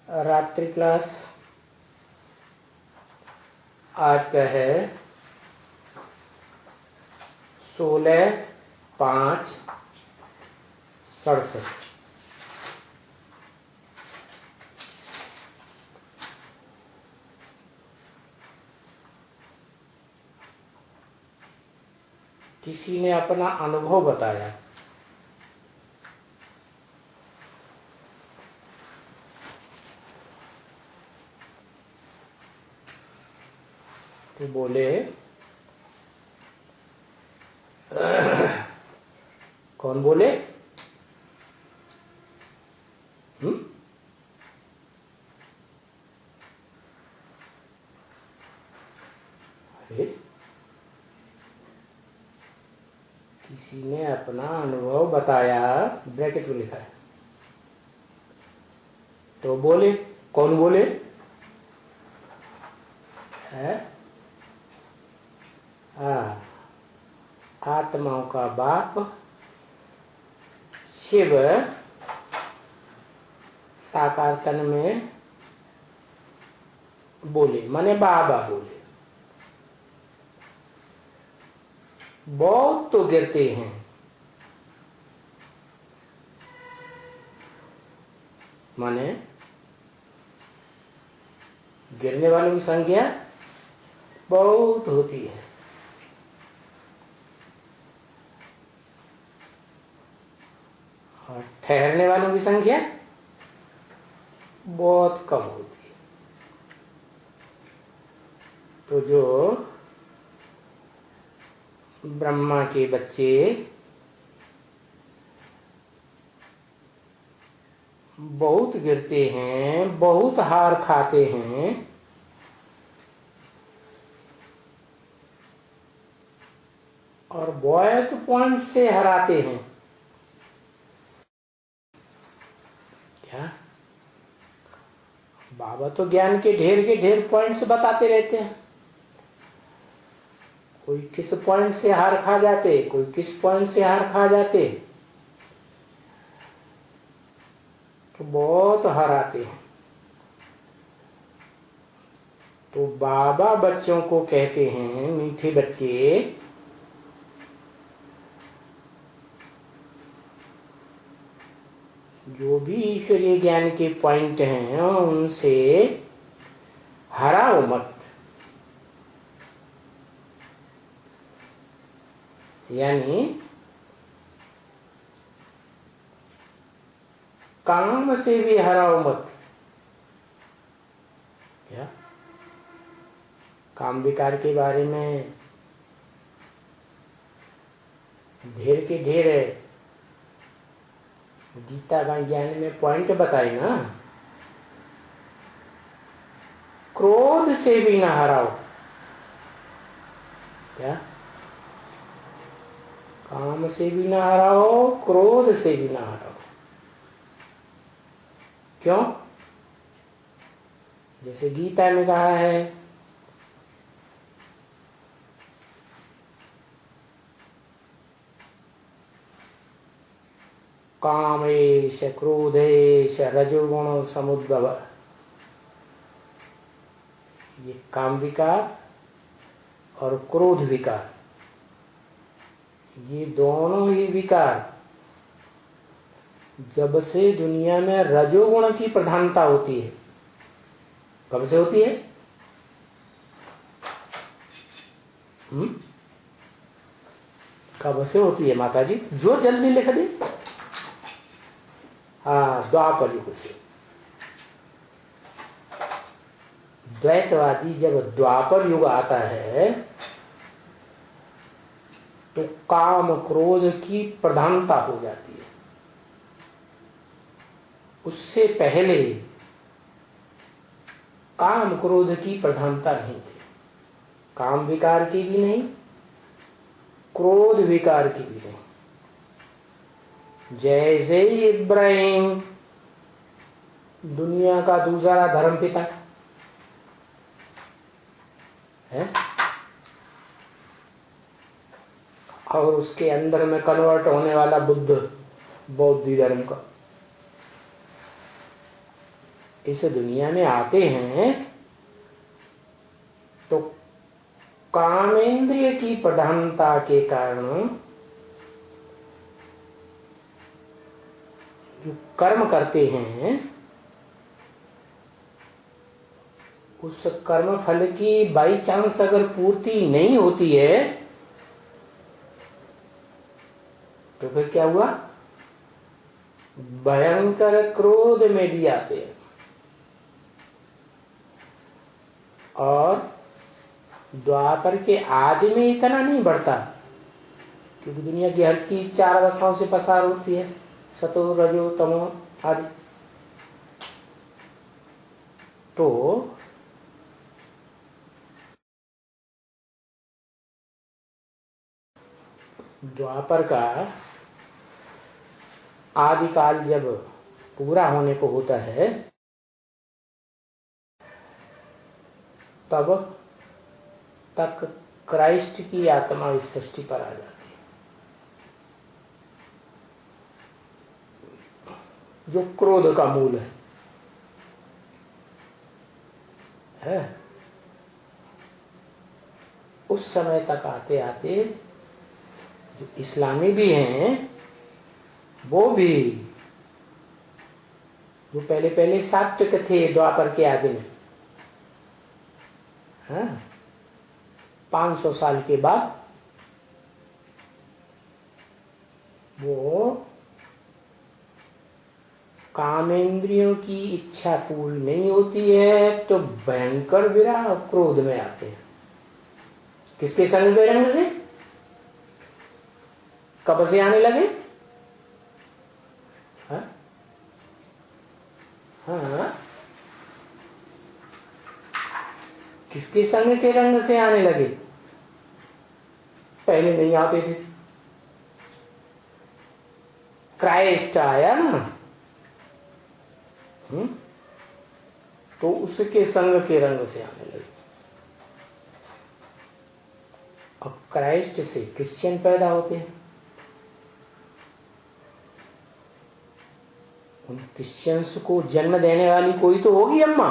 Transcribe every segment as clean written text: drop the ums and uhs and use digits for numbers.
रात्रि क्लास आज का है 16/5/67। किसी ने अपना अनुभव बताया। तो बोले कौन बोले? अरे किसी ने अपना अनुभव बताया, ब्रैकेट में लिखा है। तो बोले कौन बोले? है आत्माओं का बाप शिव साकार तन में बोले, माने बाबा बोले। बहुत तो गिरते हैं, माने गिरने वालों की संख्या बहुत होती है, और ठहरने वालों की संख्या बहुत कम होती है। तो जो ब्रह्मा के बच्चे बहुत गिरते हैं, बहुत हार खाते हैं, और बहुत पॉइंट से हराते हैं। क्या बाबा तो ज्ञान के ढेर पॉइंट्स बताते रहते हैं। कोई किस पॉइंट से हार खा जाते, कोई किस पॉइंट से हार खा जाते, तो बहुत हराते हैं। तो बाबा बच्चों को कहते हैं, मीठे बच्चे, जो भी ईश्वरीय ज्ञान के पॉइंट हैं उनसे हराओ मत। यानी काम से भी हराओ मत। क्या काम विकार के बारे में ढेर के ढेर गीता का ज्ञान में पॉइंट बताए ना। क्रोध से भी ना हराओ। क्या काम से भी ना हराओ, क्रोध से भी ना हराओ। क्यों? जैसे गीता में कहा है, कामेश क्रोधेश रजोगुण समुद्भव। ये काम विकार और क्रोध विकार, ये दोनों ही विकार जब से दुनिया में रजोगुण की प्रधानता होती है। कब से होती है? कब से होती है माता जी? जो जल्दी लिख दे। द्वापर युग से। द्वैतवादी जब द्वापर युग आता है तो काम क्रोध की प्रधानता हो जाती है। उससे पहले काम क्रोध की प्रधानता नहीं थी। काम विकार की भी नहीं, क्रोध विकार की भी नहीं। जैसे ही इब्राहिम दुनिया का दूसरा धर्म पिता है, और उसके अंदर में कन्वर्ट होने वाला बुद्ध बौद्ध धर्म का, इस दुनिया में आते हैं तो कामेंद्रिय की प्रधानता के कारण जो कर्म करते हैं उस कर्म फल की बाई चांस अगर पूर्ति नहीं होती है तो फिर क्या हुआ, भयंकर क्रोध में भी आते हैं। और द्वापर के आदि में इतना नहीं बढ़ता क्योंकि दुनिया की हर चीज 4 अवस्थाओं से पसार होती है, सतो रजो तमो आदि। तो द्वापर का आदिकाल जब पूरा होने को होता है तब तक क्राइस्ट की आत्मा इस सृष्टि पर आ जाती है जो क्रोध का मूल है। उस समय तक आते आते जो इस्लामी भी हैं वो भी जो पहले पहले सात्विक थे द्वापर के आदि में, 500 साल के बाद वो कामेंद्रियों की इच्छा पूरी नहीं होती है तो भयंकर विरह और क्रोध में आते हैं। किसके संग के रंग से? कब से आने लगे? हाँ, किसके संग के रंग से आने लगे? पहले नहीं आते थे। क्राइस्ट आया ना, तो उसके संग के रंग से आने लगे। अब क्राइस्ट से क्रिश्चियन पैदा होते हैं। उन क्रिश्चियंस को जन्म देने वाली कोई तो होगी अम्मा।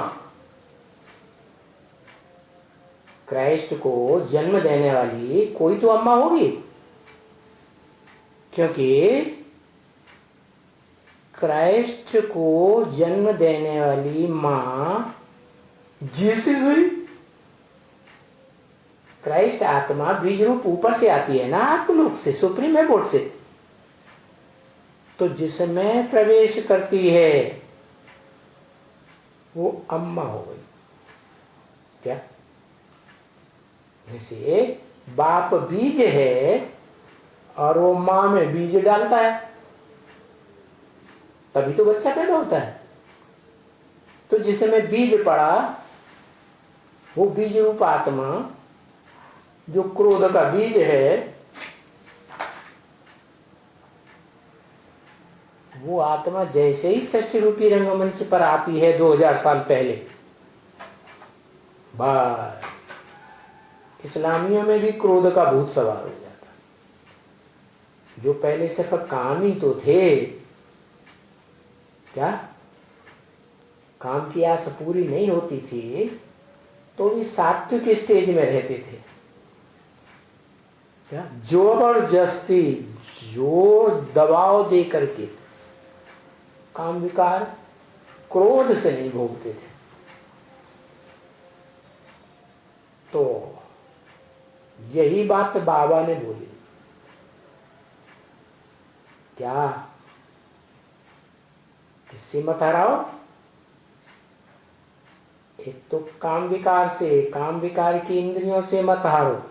क्राइस्ट को जन्म देने वाली कोई तो अम्मा होगी, क्योंकि क्राइस्ट को जन्म देने वाली मां जीसस हुई। क्राइस्ट आत्मा बीज रूप ऊपर से आती है ना, आत्मलोक से, सुप्रीम एबोर्ड से, तो जिसमें प्रवेश करती है वो अम्मा हो गई। क्या? जैसे बाप बीज है और वो मां में बीज डालता है तभी तो बच्चा पैदा होता है। तो जिसमें बीज पड़ा वो बीज रूप आत्मा जो क्रोध का बीज है वो आत्मा जैसे ही षष्ठी रूपी रंगमंच पर आती है 2000 साल पहले, बस इस्लामियों में भी क्रोध का भूत सवार हो जाता। जो पहले सिर्फ काम ही तो थे, क्या काम की आस पूरी नहीं होती थी तो भी सात्विक स्टेज में रहते थे। क्या जबरदस्ती जोर दबाव दे करके काम विकार क्रोध से नहीं भोगते थे। तो यही बात बाबा ने बोली। क्या? किससे मत हराओ? एक तो काम विकार से, काम विकार की इंद्रियों से मत हारो,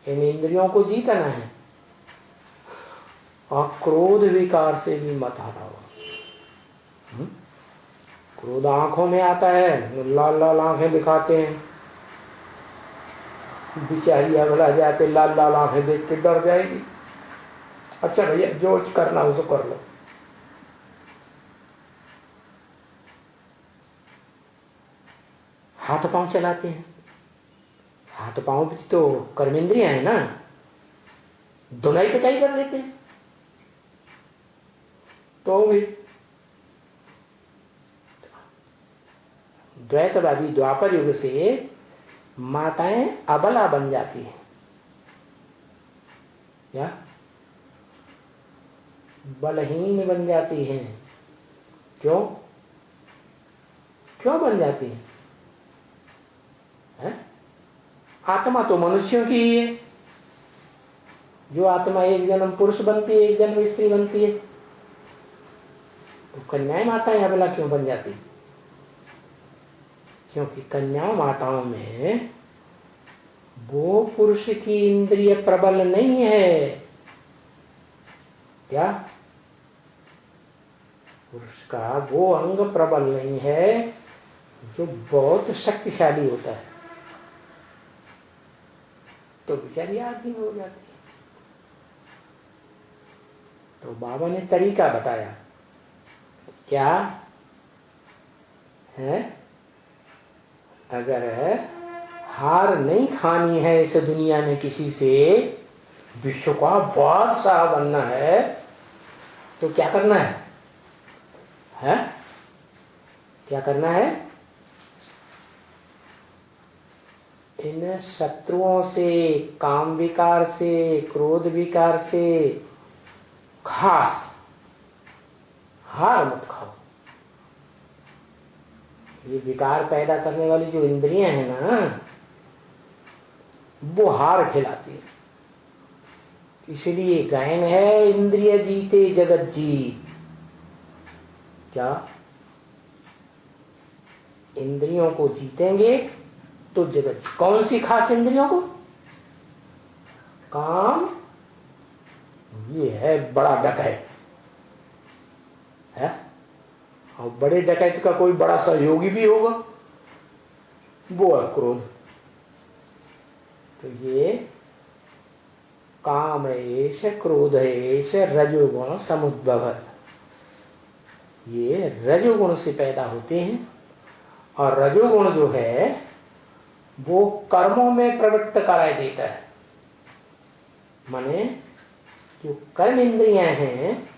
इन इंद्रियों को जीतना है, और क्रोध विकार से भी मत हारो। क्रोध आंखों में आता है, लाल लाल आंखें दिखाते हैं, बिचारी अगला जाते लाल लाल आंखें देख के डर जाएगी। अच्छा भैया जो करना उसको कर लो। हाथ पांव चलाते हैं, हाथ पांव भी तो कर्मेंद्रियां है ना, धुलाई पिटाई कर देते हैं तो भी द्वैतवादी द्वापर युग से माताएं अबला बन जाती हैं। क्या? बलहीन बन जाती हैं। क्यों? क्यों बन जाती हैं? आत्मा तो मनुष्यों की ही है। जो आत्मा एक जन्म पुरुष बनती है, एक जन्म स्त्री बनती है, तो कन्याएं माताएं अबला क्यों बन जाती? क्योंकि कन्याओं माताओं में वो पुरुष की इंद्रिय प्रबल नहीं है। क्या? पुरुष का वो अंग प्रबल नहीं है जो बहुत शक्तिशाली होता है, तो बेचारी आदमी हो जाती है। तो बाबा ने तरीका बताया। क्या है? अगर हार नहीं खानी है इस दुनिया में किसी से, विश्व का बादशाह बनना है, तो क्या करना है? क्या करना है? इन शत्रुओं से, काम विकार से, क्रोध विकार से खास हार मत खाओ। ये विकार पैदा करने वाली जो इंद्रियां हैं ना, वो हार खिलाती है। इसलिए गायन है, इंद्रिय जीते जगत जीत। क्या? इंद्रियों को जीतेंगे तो जगत जीत। कौन सी खास इंद्रियों को? काम, ये है बड़ा डकैत है, और बड़े डकैत का कोई बड़ा सहयोगी भी होगा, वो है क्रोध। तो ये काम एष क्रोध एष रजोगुण समुद्भव, ये रजोगुण से पैदा होते हैं। और रजोगुण जो है वो कर्मों में प्रवृत्त कराई देता है। माने जो कर्म इंद्रियां हैं,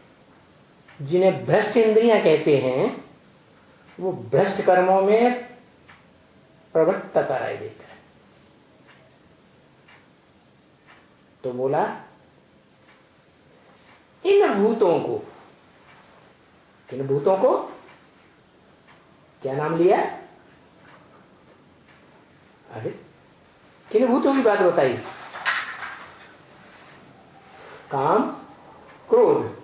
जिन्हें भ्रष्ट इंद्रियां कहते हैं, वो भ्रष्ट कर्मों में प्रवृत्त कराई देता है। तो बोला इन भूतों को, किन भूतों को क्या नाम लिया? अरे किन भूतों की बात बताई? काम, क्रोध,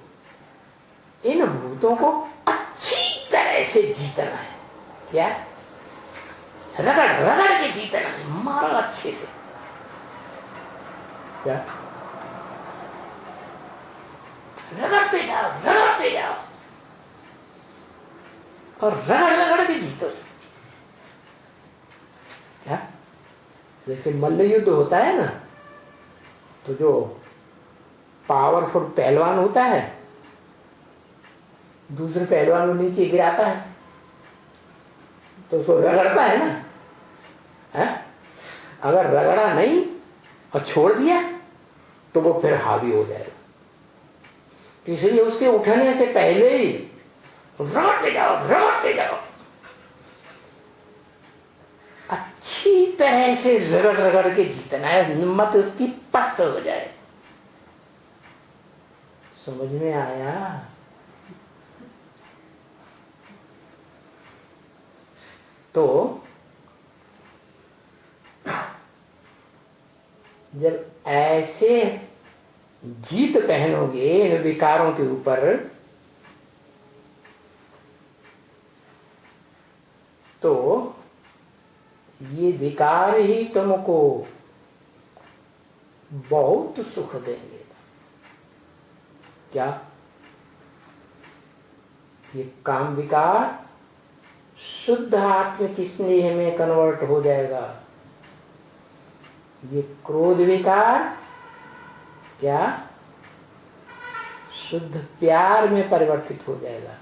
इन भूतों को अच्छी तरह से जीतना है। क्या? रगड़ रगड़ के जीतना है, मारो अच्छे से। क्या? रगड़ते जाओ, रगड़ते जाओ, और रगड़ रगड़ के जीतो। क्या? जैसे मल्ल युद्ध होता है ना, तो जो पावरफुल पहलवान होता है, दूसरे पहलवान को नीचे गिराता है, तो उसको रगड़ता है ना, है? अगर रगड़ा नहीं और छोड़ दिया तो वो फिर हावी हो जाएगा। इसलिए उसके उठने से पहले ही रगड़ते जाओ, रगड़ते जाओ, अच्छी तरह से रगड़ रगड़ के जीतना है, हिम्मत उसकी पस्त हो जाए। समझ में आया? तो जब ऐसे जीत पहनोगे इन विकारों के ऊपर, तो ये विकार ही तुमको बहुत सुख देंगे। क्या? ये काम विकार शुद्ध आत्मिक स्नेह में कन्वर्ट हो जाएगा। ये क्रोध विकार क्या? शुद्ध प्यार में परिवर्तित हो जाएगा।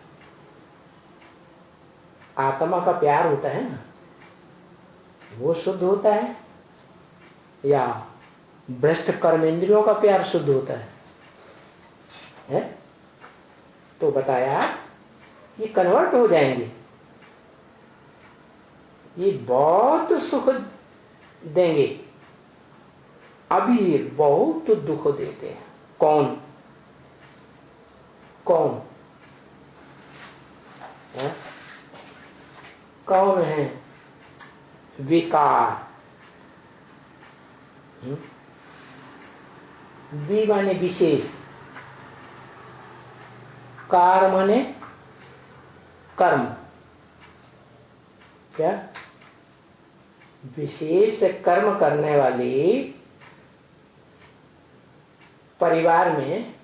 आत्मा का प्यार होता है ना, वो शुद्ध होता है, या भ्रष्ट कर्मेंद्रियों का प्यार शुद्ध होता है? तो बताया ये कन्वर्ट हो जाएंगे। ये बहुत सुख देंगे, अभी ये बहुत दुख देते हैं। कौन कौन है? कौन है? विकार। वि माने विशेष, कार माने कर्म। क्या? विशेष कर्म करने वाली परिवार में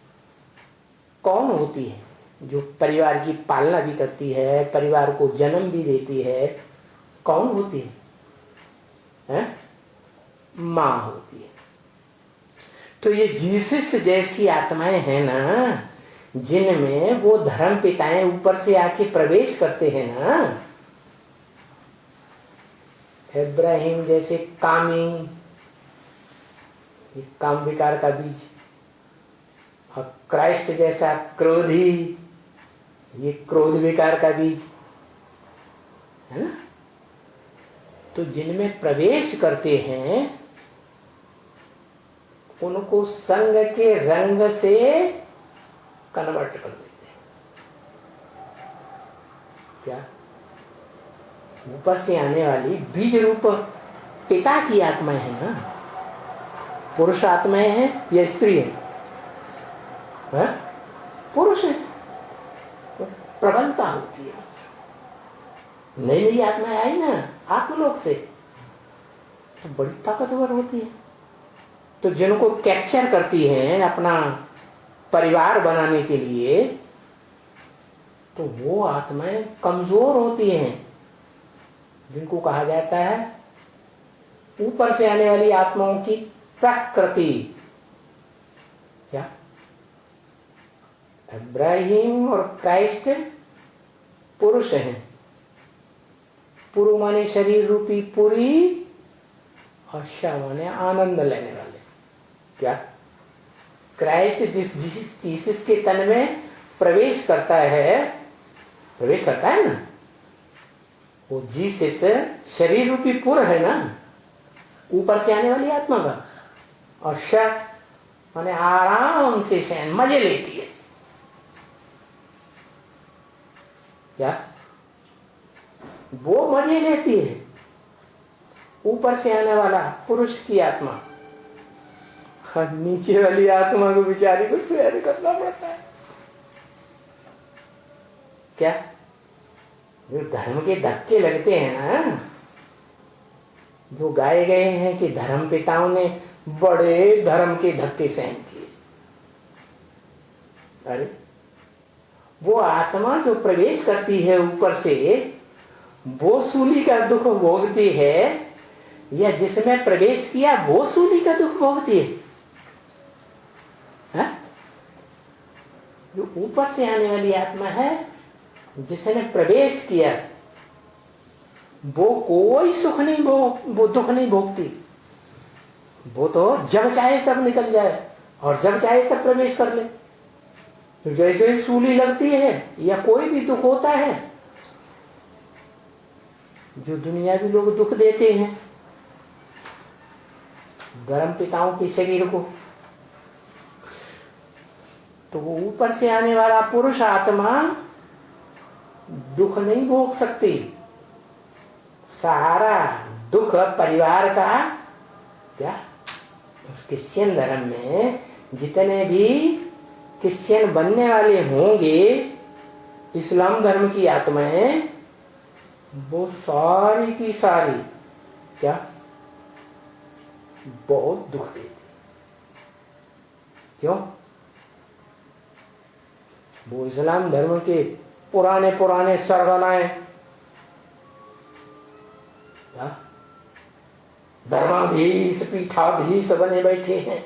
कौन होती है? जो परिवार की पालना भी करती है, परिवार को जन्म भी देती है, कौन होती है? मां होती है। तो ये जीसस जैसी आत्माएं हैं ना, जिनमें वो धर्म पिताएं ऊपर से आके प्रवेश करते हैं ना, इब्राहिम जैसे कामी, काम विकार का बीज, और क्राइस्ट जैसा क्रोधी, ये क्रोध विकार का बीज है ना। तो जिनमें प्रवेश करते हैं उनको संग के रंग से कन्वर्ट कर देते हैं। क्या? ऊपर से आने वाली बीज रूप पिता की आत्माएं है ना, पुरुष आत्माएं हैं या स्त्री है? पुरुष है। तो प्रबलता होती है। नई नई आत्माएं आई ना आत्मलोक से, तो बड़ी ताकतवर होती है। तो जिनको कैप्चर करती हैं अपना परिवार बनाने के लिए, तो वो आत्माएं कमजोर होती हैं, जिनको कहा जाता है ऊपर से आने वाली आत्माओं की प्रकृति। क्या? इब्राहिम और क्राइस्ट पुरुष हैं। पुरु माने शरीर रूपी पुरी, और शा माने आनंद लेने वाले। क्या? क्राइस्ट जिस जीसस के तन में प्रवेश करता है ना, वो जीसस शरीर रूपी पुर है ना, ऊपर से आने वाली आत्मा का, और शा माने आराम से शयन मजे लेती है। क्या? वो मजे लेती है। ऊपर से आने वाला पुरुष की आत्मा, और नीचे वाली आत्मा को बेचारी को सहन करना पड़ता है। क्या? जो धर्म के धक्के लगते हैं ना, जो गाए गए हैं कि धर्म पिताओं ने बड़े धर्म के धक्के सहन किए, अरे वो आत्मा जो प्रवेश करती है ऊपर से, वो सूली का दुख भोगती है, या जिसमें प्रवेश किया वो सूली का दुख भोगती है? जो ऊपर से आने वाली आत्मा है, जिसने प्रवेश किया, वो कोई सुख नहीं वो दुख नहीं भोगती। वो तो जब चाहे तब निकल जाए और जब चाहे तब प्रवेश कर ले। तो जैसे सूली लगती है या कोई भी दुख होता है, जो दुनिया भी लोग दुख देते हैं धर्म पिताओं के शरीर को, तो वो ऊपर से आने वाला पुरुष आत्मा दुख नहीं भोग सकती। सारा दुख परिवार का। क्या? क्रिश्चियन धर्म में जितने भी क्रिश्चियन बनने वाले होंगे, इस्लाम धर्म की आत्माएं, वो सारी की सारी क्या बहुत दुख देती। क्यों? वो इस्लाम धर्म के पुराने पुराने सरगनाए, धर्माधीश पीठाधीश बने बैठे हैं।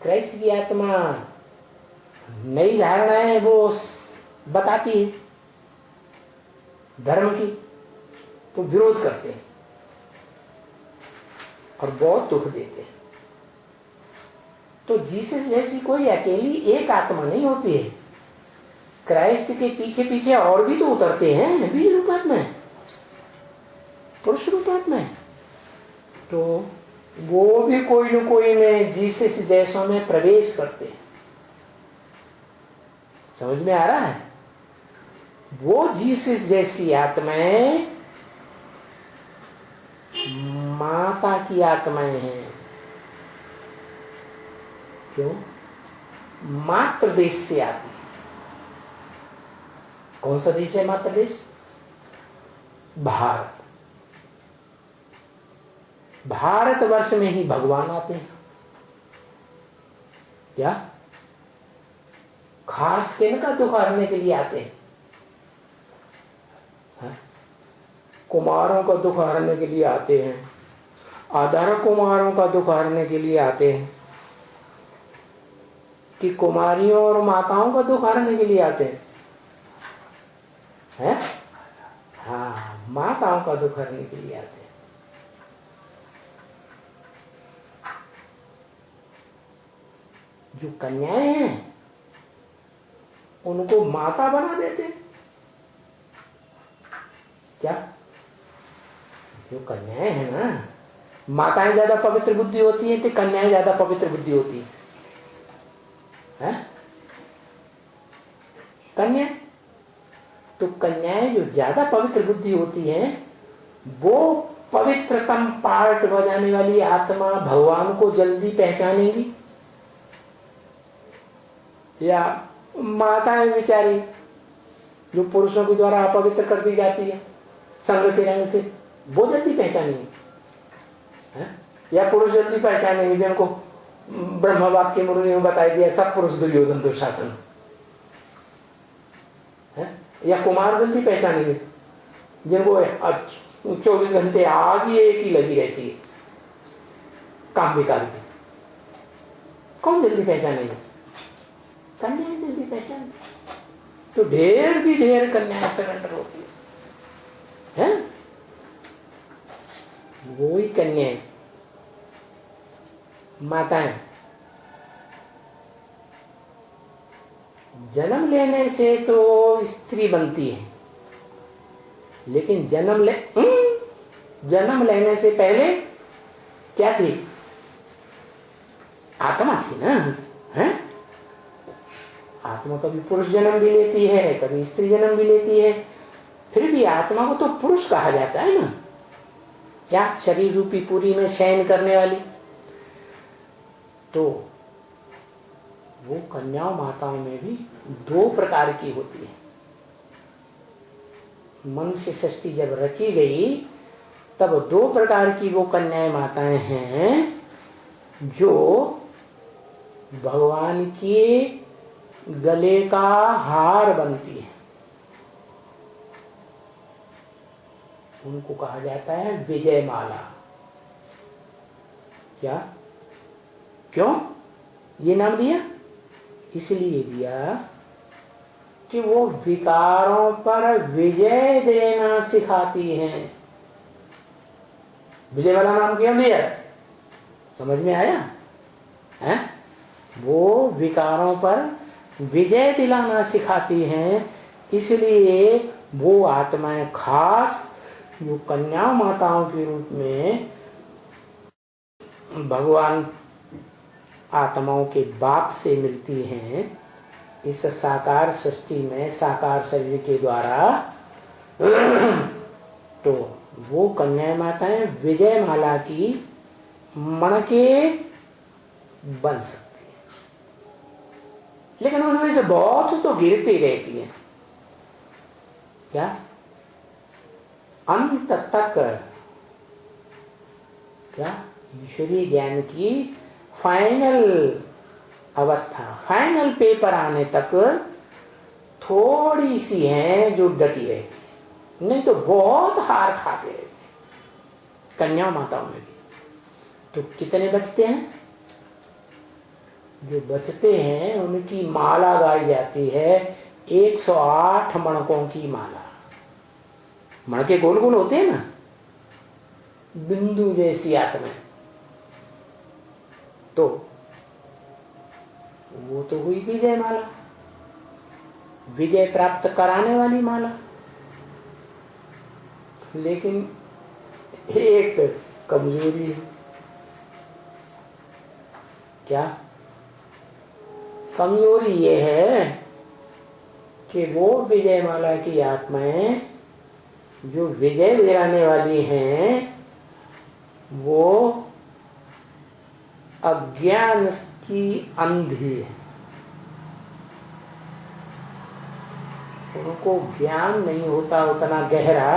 क्राइस्ट की आत्मा नई धारणाएं वो बताती है धर्म की, तो विरोध करते हैं और बहुत दुख देते हैं। तो जीसस जैसी कोई अकेली एक आत्मा नहीं होती है, क्राइस्ट के पीछे पीछे और भी तो उतरते हैं बीज रूपात में, पुरुष रूपात में। तो वो भी कोई न कोई में जीसस जैसों में प्रवेश करते हैं। समझ में आ रहा है? वो जीसस जैसी आत्माएं माता की आत्माएं हैं। क्यों? मातृ देश से आती है। कौन सा देश है मातृ देश? भारत। भारतवर्ष में ही भगवान आते हैं। क्या? खास किनका दुख हरने के लिए आते हैं? कुमारों का दुख हरने के लिए आते हैं, अधर कुमारों का दुख हरने के लिए आते हैं, कि कुमारियों और माताओं का दुख हरने के लिए आते हैं? हाँ, माताओं का दुख हरने के लिए आते हैं। जो कन्याएं हैं उनको माता बना देते हैं। क्या? जो कन्याएं हैं ना, माताएं ज्यादा पवित्र बुद्धि होती हैं तो कन्याएं ज्यादा पवित्र बुद्धि होती है? कन्या तो कन्याएं जो ज्यादा पवित्र बुद्धि होती हैं वो पवित्रतम पार्ट बजाने वाली आत्मा भगवान को जल्दी पहचानेगी। या माताएं बेचारी जो पुरुषों के द्वारा अपवित्र कर दी जाती है संग के रंग से, वो जल्दी पहचानेंगे। या पुरुष जल्दी पहचानेंगे जिनको ब्रह्म वाक्य मुरली में बताया गया सब पुरुष दुर्योधन दुशासन है। या कुमार जल्दी पहचानेंगे जिनको 24 घंटे आग ही एक ही लगी रहती है काम विकार की। कौन जल्दी पहचानेंगे? कन्याएं जल्दी पहचान। तो ढेर की ढेर कन्याएं सरेंडर होती है? वो ही कन्याएं माताएं जन्म लेने से तो स्त्री बनती है, लेकिन जन्म लेने से पहले क्या थी? आत्मा थी ना। है? आत्मा कभी पुरुष जन्म भी लेती है, कभी स्त्री जन्म भी लेती है, फिर भी आत्मा को तो पुरुष कहा जाता है ना। क्या? शरीर रूपी पुरी में शयन करने वाली। तो वो कन्याओं माताओं में भी 2 प्रकार की होती है। मनुष्य सृष्टि जब रची गई तब 2 प्रकार की वो कन्याएं माताएं हैं जो भगवान के गले का हार बनती है। उनको कहा जाता है विजय माला। क्या? क्यों ये नाम दिया? इसलिए दिया कि वो विकारों पर विजय देना सिखाती हैं। विजय वाला नाम क्यों दिया? समझ में आया? है? वो विकारों पर विजय दिलाना सिखाती हैं, इसलिए वो आत्माएं खास जो कन्या माताओं के रूप में भगवान आत्माओं के बाप से मिलती हैं इस साकार सृष्टि में साकार शरीर के द्वारा। तो वो कन्या माताएं विजय माला की मणके बन सकती हैं, लेकिन उनमें से बहुत तो गिरती रहती है। क्या? अंत तक क्या ईश्वरीय ज्ञान की फाइनल अवस्था, फाइनल पेपर आने तक थोड़ी सी हैं जो डटी रहती है, नहीं तो बहुत हार खाते रहते हैं कन्या माताओं में भी। तो कितने बचते हैं? जो बचते हैं उनकी माला गाई जाती है 108 मणकों की माला। मणके गोल गोल होते हैं ना, बिंदु जैसी आत्मा। तो वो तो हुई विजय माला। विजय प्राप्त कराने वाली माला। लेकिन एक कमजोरी है। क्या कमजोरी ये है कि वो विजय माला की आत्माएं जो विजय दिलाने वाली हैं वो अज्ञान की अंधी है। उनको ज्ञान नहीं होता उतना गहरा,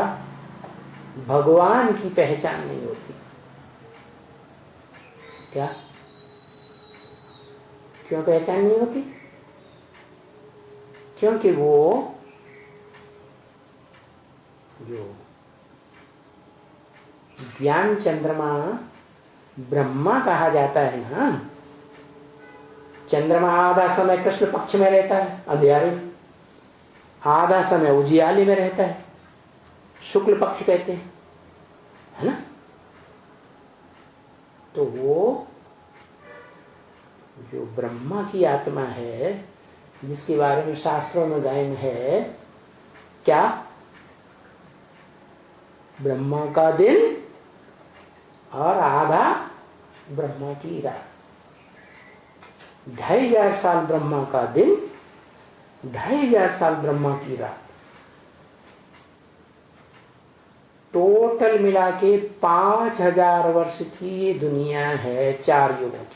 भगवान की पहचान नहीं होती। क्या क्यों पहचान नहीं होती? क्योंकि वो जो ज्ञान चंद्रमा ब्रह्मा कहा जाता है ना, चंद्रमा आधा समय कृष्ण पक्ष में रहता है अंधियारे में, आधा समय उजियाले में रहता है, शुक्ल पक्ष कहते हैं, है ना। तो वो जो ब्रह्मा की आत्मा है जिसके बारे में शास्त्रों में गायन है, क्या ब्रह्मा का दिन और आधा ब्रह्मा की रात। 2500 साल ब्रह्मा का दिन, 2500 साल ब्रह्मा की रात, टोटल मिला के 5000 वर्ष की ये दुनिया है, 4 युगों की।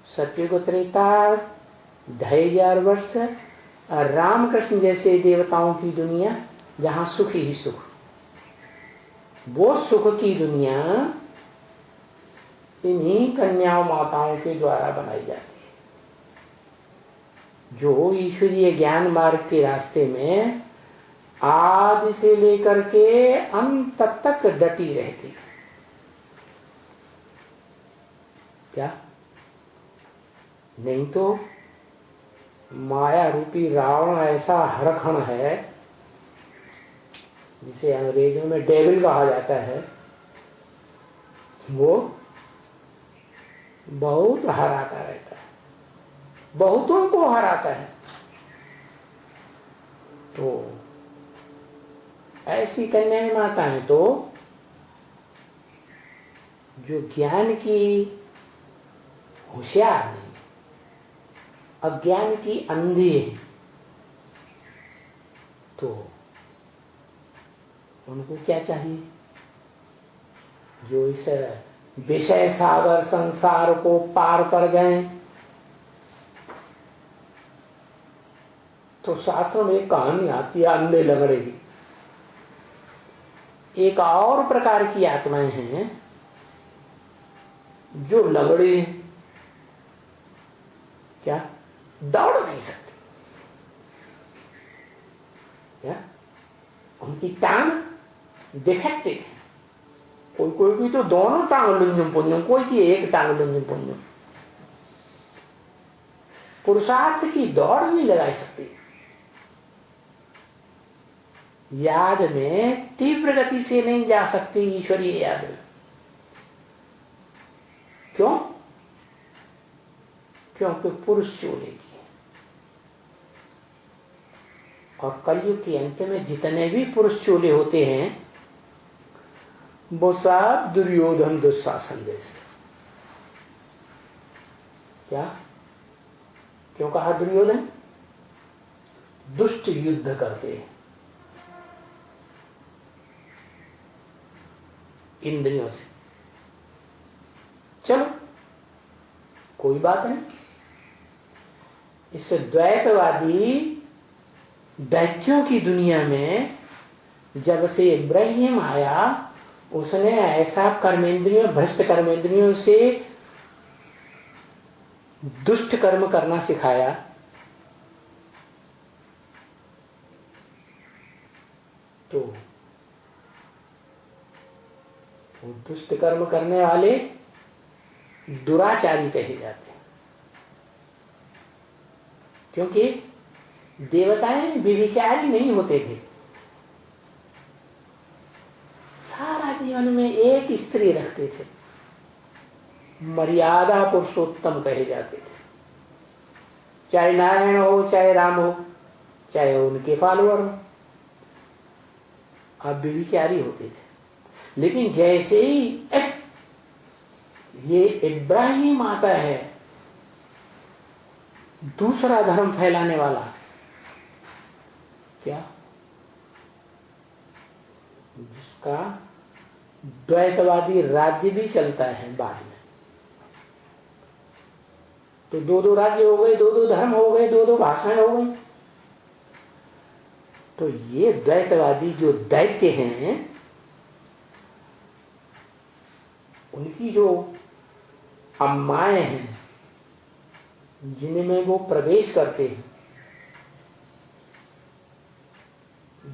सतयुग त्रेता 2500 वर्ष, और रामकृष्ण जैसे देवताओं की दुनिया जहां सुख ही सुख, वो सुख की दुनिया इन्हीं कन्याओं माताओं के द्वारा बनाई जाती है, जो ईश्वरीय ज्ञान मार्ग के रास्ते में आदि से लेकर के अंत तक डटी रहती है। क्या नहीं तो माया रूपी रावण ऐसा हरखण है, जिसे अंग्रेजों में डेविल कहा जाता है, वो बहुत हराता रहता है, बहुतों को हराता है। तो ऐसी कन्याएं माताएं तो जो ज्ञान की होशियार नहीं, अज्ञान की अंधी है, तो उनको क्या चाहिए? जो इस विषय सागर संसार को पार कर गए। तो शास्त्रों में एक कहानी आती है अंधे लंगड़े की। एक और प्रकार की आत्माएं हैं जो लंगड़े हैं, क्या दौड़ नहीं सकती, क्या उनकी टांग डिफेक्टिव है। कोई तो दोनों टांग लुंजुम पुंजुम, कोई की एक टांग लुंजुम पुंजुम, पुरुषार्थ की दौड़ नहीं लगा सकती। याद में तीव्र गति से नहीं जा सकती ईश्वरीय याद में। क्यों? क्योंकि पुरुष चोलेगी। और कलयुग के अंत में जितने भी पुरुष चोले होते हैं वो सब दुर्योधन दुशासन जैसे। क्या क्यों कहा दुर्योधन? दुष्ट युद्ध करते हैं इंद्रियों से। चलो कोई बात नहीं, इस द्वैतवादी दैत्यों की दुनिया में जब से इब्राहिम आया, उसने ऐसा कर्मेंद्रियों, भ्रष्ट कर्मेंद्रियों से दुष्ट कर्म करना सिखाया, तो वो दुष्ट कर्म करने वाले दुराचारी कहे जाते हैं। क्योंकि देवताएं व्यभिचारी नहीं होते थे, सारा जीवन में एक स्त्री रखते थे, मर्यादा पुरुषोत्तम कहे जाते थे। चाहे नारायण हो, चाहे राम हो, चाहे उनके फॉलोअर हो, अब व्यभिचारी होते थे। लेकिन जैसे ही ये इब्राहिम आता है, दूसरा धर्म फैलाने वाला, क्या, जिसका द्वैतवादी राज्य भी चलता है बाद में, तो दो दो राज्य हो गए, दो दो धर्म हो गए, दो दो भाषाएं हो गई। तो ये द्वैतवादी जो दैत्य हैं, उनकी जो अम्माएं हैं जिनमें वो प्रवेश करते हैं,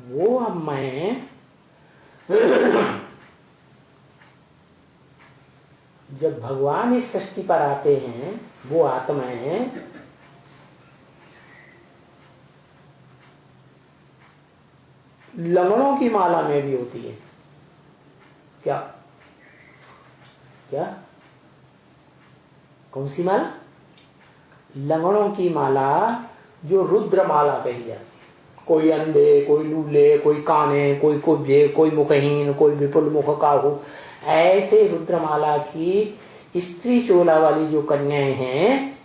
वो अम्माएं जब भगवान इस सृष्टि पर आते हैं, वो आत्माएं लंगड़ों की माला में भी होती है। क्या क्या, कौन सी माला? लंगड़ों की माला, जो रुद्र माला कही जाती है। कोई अंधे, कोई लूले, कोई काने, कोई कुब्जे, कोई मुखहीन, कोई विपुल मुख काहू, ऐसे रुद्रमाला की स्त्री चोला वाली जो कन्याएं हैं,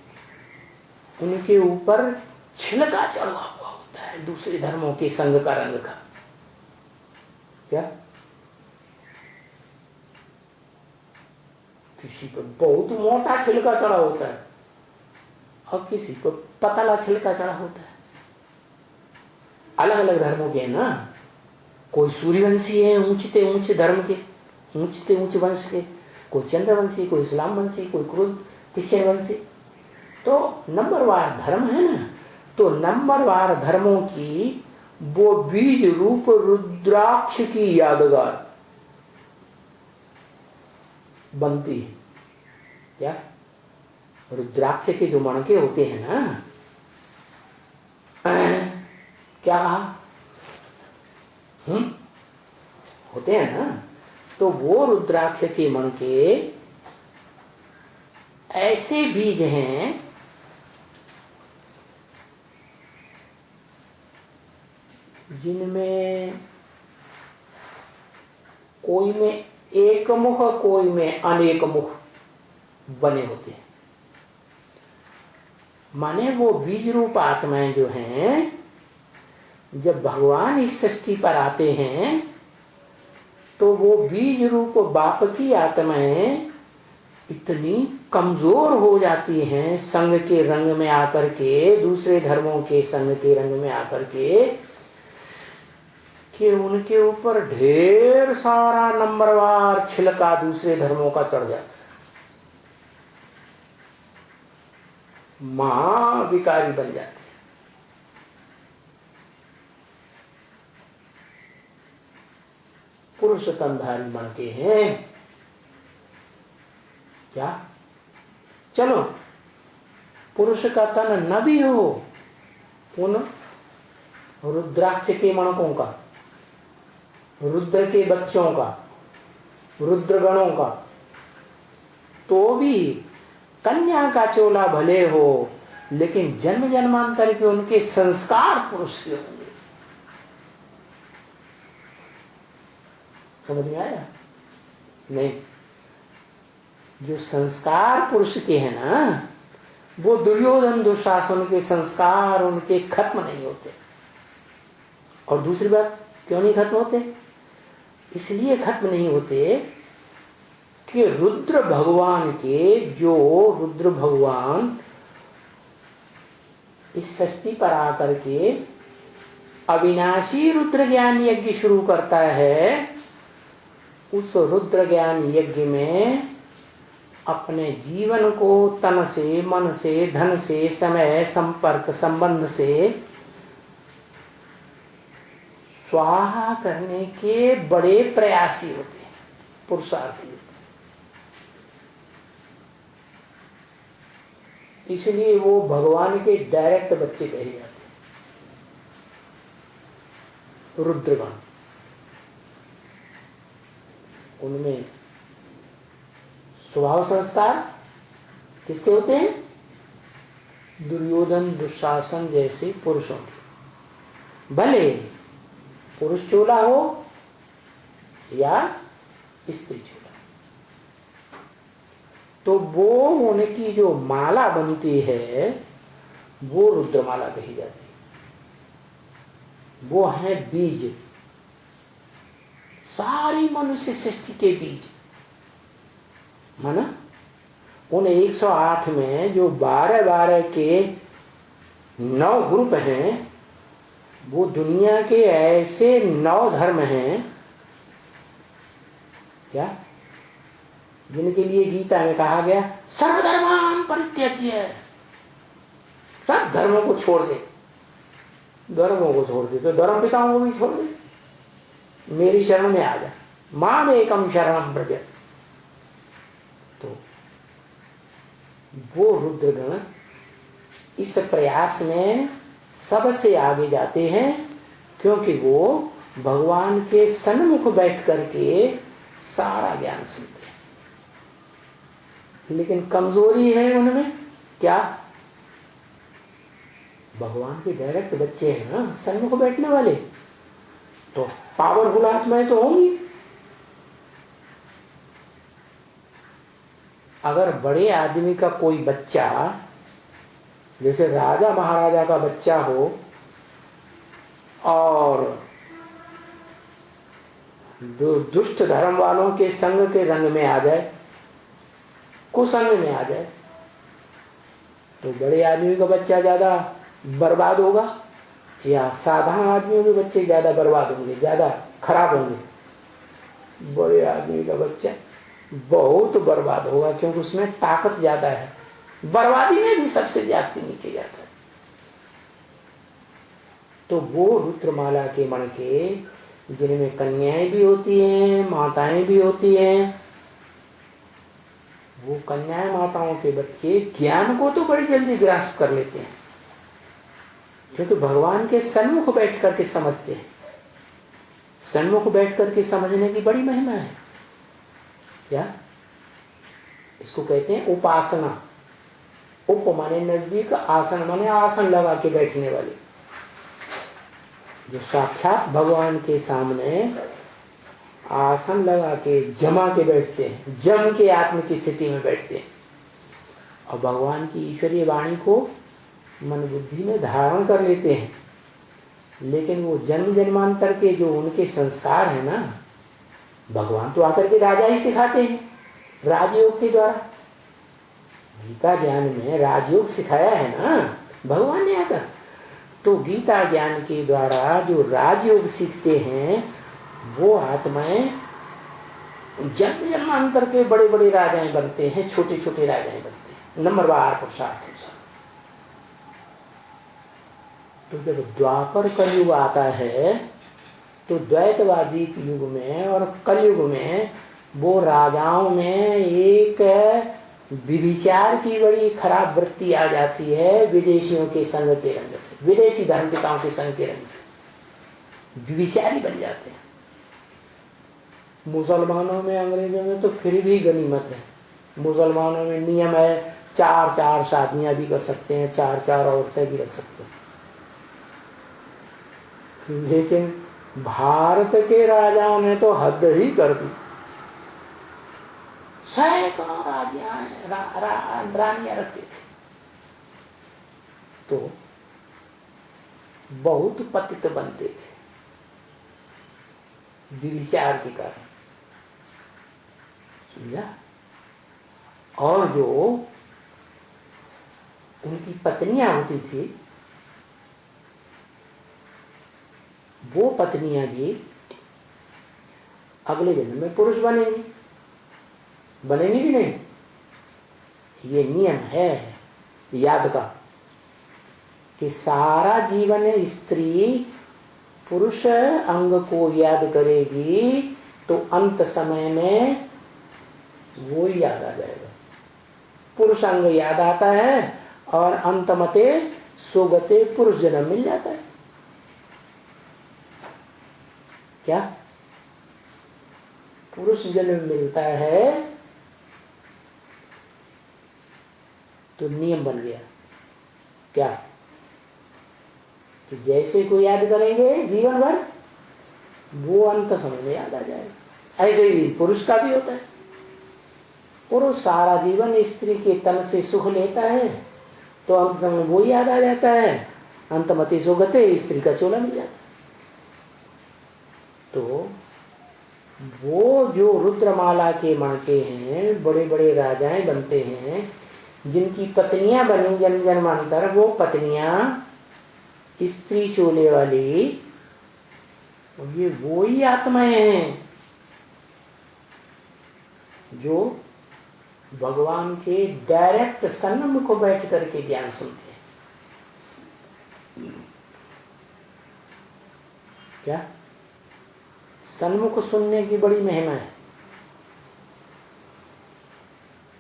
उनके ऊपर छिलका चढ़ा हुआ होता है दूसरे धर्मों के संग का, रंग का। क्या, किसी पर बहुत मोटा छिलका चढ़ा होता है और किसी पर पतला छिलका चढ़ा होता है। अलग अलग धर्मों के हैं ना, कोई सूर्यवंशी है, ऊंचते ऊंचे धर्म के, ऊंचते ऊंचे वंश के, कोई चंद्रवंशी, कोई इस्लाम वंशी, कोई क्रिश्चियन वंशी। तो नंबरवार धर्म है ना, तो नंबरवार धर्मों की वो बीज रूप रुद्राक्ष की यादगार बनती है। क्या, रुद्राक्ष के जो मणके होते हैं ना, क्या कहा, होते हैं ना, तो वो रुद्राक्ष के मणके ऐसे बीज हैं जिनमें कोई में एक मुख, कोई में अनेक मुख बने होते हैं। माने वो बीज रूप आत्माएं जो हैं, जब भगवान इस सृष्टि पर आते हैं, तो वो बीज रूप बाप की आत्माएं इतनी कमजोर हो जाती हैं संग के रंग में आकर के, दूसरे धर्मों के संग के रंग में आकर के, कि उनके ऊपर ढेर सारा नंबरवार छिलका दूसरे धर्मों का चढ़ जाता है। महाविकारी बन जाते हैं। पुरुष तनधारी बन के हैं। क्या, चलो पुरुष का तन न भी हो, उन रुद्राक्ष के मणकों का, रुद्र के बच्चों का, रुद्रगणों का, तो भी कन्या का चोला भले हो, लेकिन जन्म जन्मांतर के उनके संस्कार पुरुष के होंगे। समझ में आया? नहीं, जो संस्कार पुरुष के हैं ना, वो दुर्योधन दुशासन के संस्कार उनके खत्म नहीं होते। और दूसरी बात, क्यों नहीं खत्म होते? इसलिए खत्म नहीं होते कि रुद्र भगवान के, जो रुद्र भगवान इस सृष्टि पर आकर के अविनाशी रुद्र ज्ञान यज्ञ शुरू करता है, उस रुद्र ज्ञान यज्ञ में अपने जीवन को तन से, मन से, धन से, समय, संपर्क, संबंध से स्वाहा करने के बड़े प्रयासी होते हैं, पुरुषार्थी होते हैं। इसलिए वो भगवान के डायरेक्ट बच्चे कहे जाते हैं, रुद्रगण। उनमें स्वभाव संस्कार किसके होते हैं? दुर्योधन दुशासन जैसे पुरुषों की, भले पुरुष चोला हो या स्त्री चोला, तो वो उनकी जो माला बनती है वो रुद्रमाला कही जाती है। वो है बीज, सारी मनुष्य सृष्टि के बीज। माना उन 108 में जो 12-12 के 9 ग्रुप हैं, वो दुनिया के ऐसे 9 धर्म हैं क्या, जिनके लिए गीता में कहा गया सर्वधर्मान परित्यज्य, सब धर्मों को छोड़ दे। धर्मों को छोड़ दे तो धर्म पिताओं को भी छोड़ दे, मेरी शरण में आ जा, माम एकम शरणम व्रज। तो वो रुद्रगण इस प्रयास में सबसे आगे जाते हैं, क्योंकि वो भगवान के सन्मुख बैठ करके सारा ज्ञान सुनते हैं। लेकिन कमजोरी है उनमें क्या, भगवान के डायरेक्ट बच्चे हैं ना सन्मुख बैठने वाले, तो पावरफुल आत्माएं तो होंगी। अगर बड़े आदमी का कोई बच्चा, जैसे राजा महाराजा का बच्चा हो और दुष्ट धर्म वालों के संग के रंग में आ जाए, कुसंग में आ जाए, तो बड़े आदमी का बच्चा ज्यादा बर्बाद होगा या साधारण आदमियों के बच्चे ज्यादा बर्बाद होंगे, ज्यादा खराब होंगे? बड़े आदमी का बच्चा बहुत बर्बाद होगा, क्योंकि उसमें ताकत ज्यादा है, बर्बादी में भी सबसे जास्ती नीचे जाता है। तो वो रुद्रमाला के मण के, जिनमें कन्याएं भी होती हैं, माताएं भी होती हैं, वो कन्याएं माताओं के बच्चे ज्ञान को तो बड़ी जल्दी ग्रास्प कर लेते हैं, क्योंकि भगवान के सन्मुख बैठ करके समझते हैं। सन्मुख बैठ करके समझने की बड़ी महिमा है। क्या इसको कहते हैं उपासना। उप माने नजदीक, आसन माने आसन लगा के बैठने वाले, जो साक्षात भगवान के सामने आसन लगा के जमा के बैठते हैं, जम के आत्म की स्थिति में बैठते हैं और भगवान की ईश्वरीय वाणी को मन बुद्धि में धारण कर लेते हैं। लेकिन वो जन्म जन्मांतर के जो उनके संस्कार है ना, भगवान तो आकर के राजा ही सिखाते हैं राजयोग के द्वारा। गीता ज्ञान में राजयोग सिखाया है ना भगवान ने आकर। तो गीता ज्ञान के द्वारा जो राजयोग सीखते हैं, वो आत्माएं जन्म जन्मांतर के बड़े बड़े राजाएं बनते हैं, छोटे छोटे राजाएं बनते हैं, नंबरवार पुरुषार्थ अनुसार। तो जब द्वापर कलयुग आता है, तो द्वैतवादी युग में और कलयुग में वो राजाओं में एक विभिचार की बड़ी खराब वृत्ति आ जाती है, विदेशियों के संग के रंग से, विदेशी धर्मपिताओं के संग के रंग से विभिचारी बन जाते हैं। मुसलमानों में, अंग्रेजों में तो फिर भी गनीमत है। मुसलमानों में नियम है 4-4 शादियां भी कर सकते हैं, 4-4 औरतें भी रख सकते हैं। लेकिन भारत के राजाओं ने तो हद ही कर दी। सैकड़ों रानियां रखते थे, तो बहुत पतित बनते थे विचार के कारण, समझा। और जो उनकी पत्नियां होती थी, वो पत्नियां भी अगले जन्म में पुरुष बनेंगी, बनेंगी कि नहीं? ये नियम है याद का कि सारा जीवन स्त्री पुरुष अंग को याद करेगी, तो अंत समय में वो याद आ जाएगा। पुरुष अंग याद आता है और अंतमते सुगते पुरुष जन्म मिल जाता है। क्या पुरुष जन्म मिलता है तो नियम बन गया क्या कि जैसे को याद करेंगे जीवन भर वो अंत समय में याद आ जाएगा। ऐसे ही पुरुष का भी होता है। पुरुष सारा जीवन स्त्री के तन से सुख लेता है तो अंत समय वो याद आ जाता है। अंतमति सुगते, स्त्री का चोला मिल जाता है। तो वो जो रुद्रमाला के मणके हैं, बड़े बड़े राजाएं बनते हैं, जिनकी पत्नियां बनी जन्म जन्मांतर, वो पत्नियां स्त्री चोले वाली, ये वो ही आत्माएं हैं जो भगवान के डायरेक्ट सन्मुख को बैठ करके ज्ञान सुनते हैं। क्या सन्मुख सुनने की बड़ी महिमा है।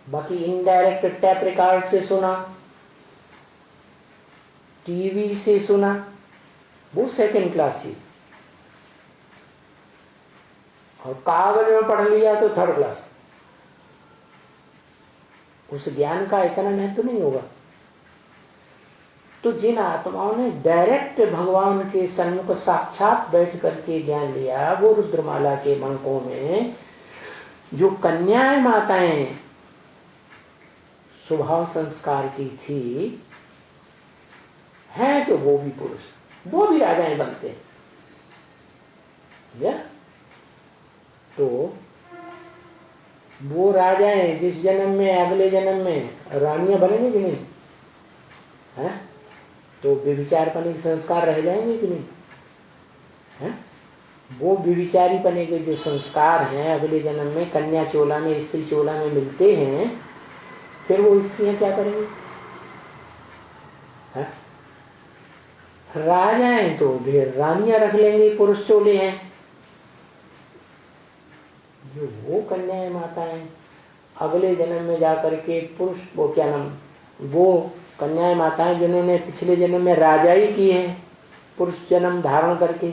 बाकी इनडायरेक्ट टैप रिकॉर्ड से सुना, टीवी से सुना, वो सेकंड क्लास चीज, और कागज में पढ़ लिया तो थर्ड क्लास। उस ज्ञान का इतना महत्व नहीं होगा। तो जिन आत्माओं ने डायरेक्ट भगवान के सन्मुख साक्षात बैठ करके ज्ञान लिया, वो रुद्रमाला के मणकों में जो कन्याएं माताएं स्वभाव संस्कार की थी हैं, तो वो भी पुरुष, वो भी राजाएं बनते हैं। या? तो वो राजाएं जिस जन्म में अगले जन्म में रानियां बनेंगे कि नहीं है? तो व्यभिचार पने के संस्कार रह जाएंगे कि नहीं है? वो व्यभिचारी पने के जो संस्कार हैं अगले जन्म में कन्या चोला में, स्त्री चोला में मिलते हैं, फिर वो स्त्रियां क्या करेंगी? है? राजाएं तो फिर रानियां रख लेंगे, पुरुष चोले हैं। जो वो कन्याएं माताएं अगले जन्म में जाकर के पुरुष, वो क्या नाम, वो कन्याएं माताएं जिन्होंने पिछले जन्म में राजाई की है पुरुष जन्म धारण करके,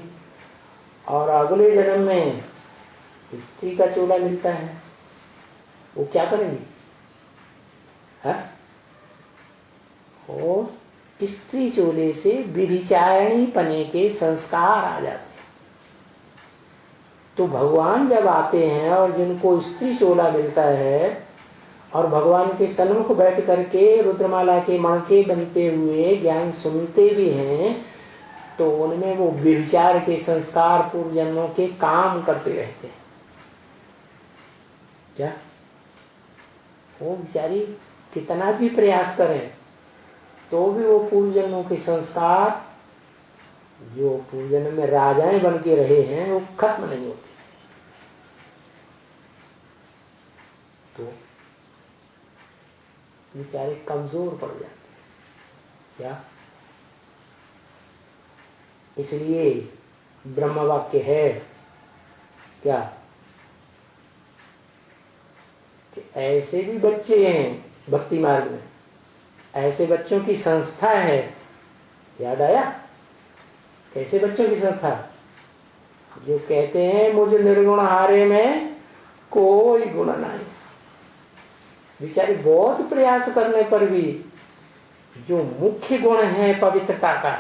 और अगले जन्म में स्त्री का चोला मिलता है, वो क्या करेंगे? है? और स्त्री चोले से व्यभिचारिणी पने के संस्कार आ जाते हैं। तो भगवान जब आते हैं और जिनको स्त्री चोला मिलता है और भगवान के सन्मुख बैठ करके रुद्रमाला के मणके बनते हुए ज्ञान सुनते भी हैं, तो उनमें वो व्यभिचार के संस्कार पूर्व जन्मों के काम करते रहते हैं। क्या वो बेचारी कितना भी प्रयास करें तो भी वो पूर्व जन्मों के संस्कार जो पूर्व जन्म में राजाएं बन के रहे हैं वो खत्म नहीं होते। तो बेचारे कमजोर पड़ जाते हैं। क्या? इसलिए ब्रह्म वाक्य है क्या कि ऐसे भी बच्चे हैं भक्ति मार्ग में, ऐसे बच्चों की संस्था है। याद आया? कैसे बच्चों की संस्था? जो कहते हैं मुझ निर्गुण हारे में कोई गुण नहीं। बेचारे बहुत प्रयास करने पर भी जो मुख्य गुण है पवित्रता का,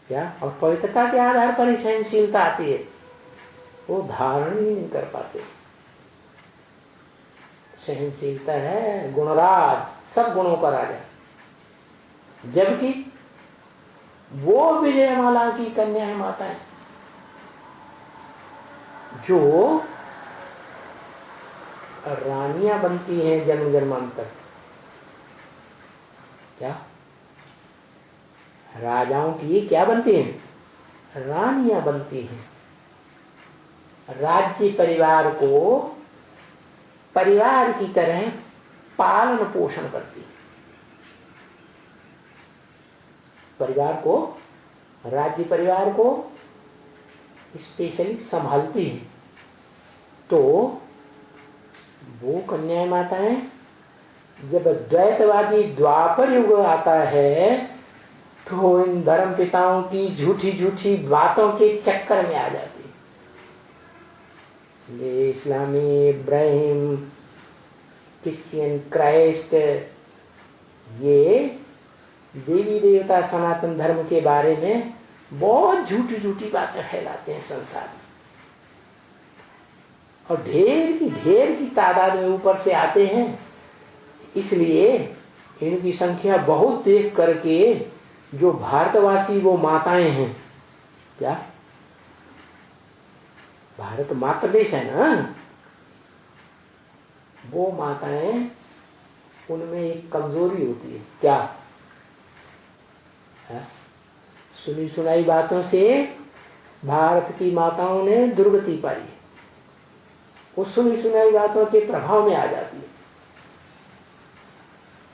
क्या, और पवित्रता के आधार पर ही सहनशीलता आती है, वो धारण ही नहीं कर पाते। सहनशीलता है गुणराज, सब गुणों का राजा, जबकि वो विजयमाला की कन्या माता है जो रानियां बनती हैं जन्म जन्मांतर। क्या राजाओं की क्या बनती हैं? रानियां बनती हैं। राज्य परिवार को परिवार की तरह पालन पोषण करती है। परिवार को, राज्य परिवार को स्पेशली संभालती है। तो वो कन्या माताएं जब द्वैतवादी द्वापर युग आता है तो इन धर्म पिताओं की झूठी झूठी बातों के चक्कर में आ जाती। ये इस्लामी, इब्राहिम, क्रिश्चियन, क्राइस्ट, ये देवी देवता सनातन धर्म के बारे में बहुत झूठी झूठी बातें फैलाते हैं संसार में, और ढेर की तादाद में ऊपर से आते हैं। इसलिए इनकी संख्या बहुत देख करके जो भारतवासी वो माताएं हैं, क्या भारत मातृ देश है ना, वो माताएं, उनमें एक कमजोरी होती है। क्या है? सुनी सुनाई बातों से भारत की माताओं ने दुर्गति पाई, वो सुनी सुनाई बातों के प्रभाव में आ जाती है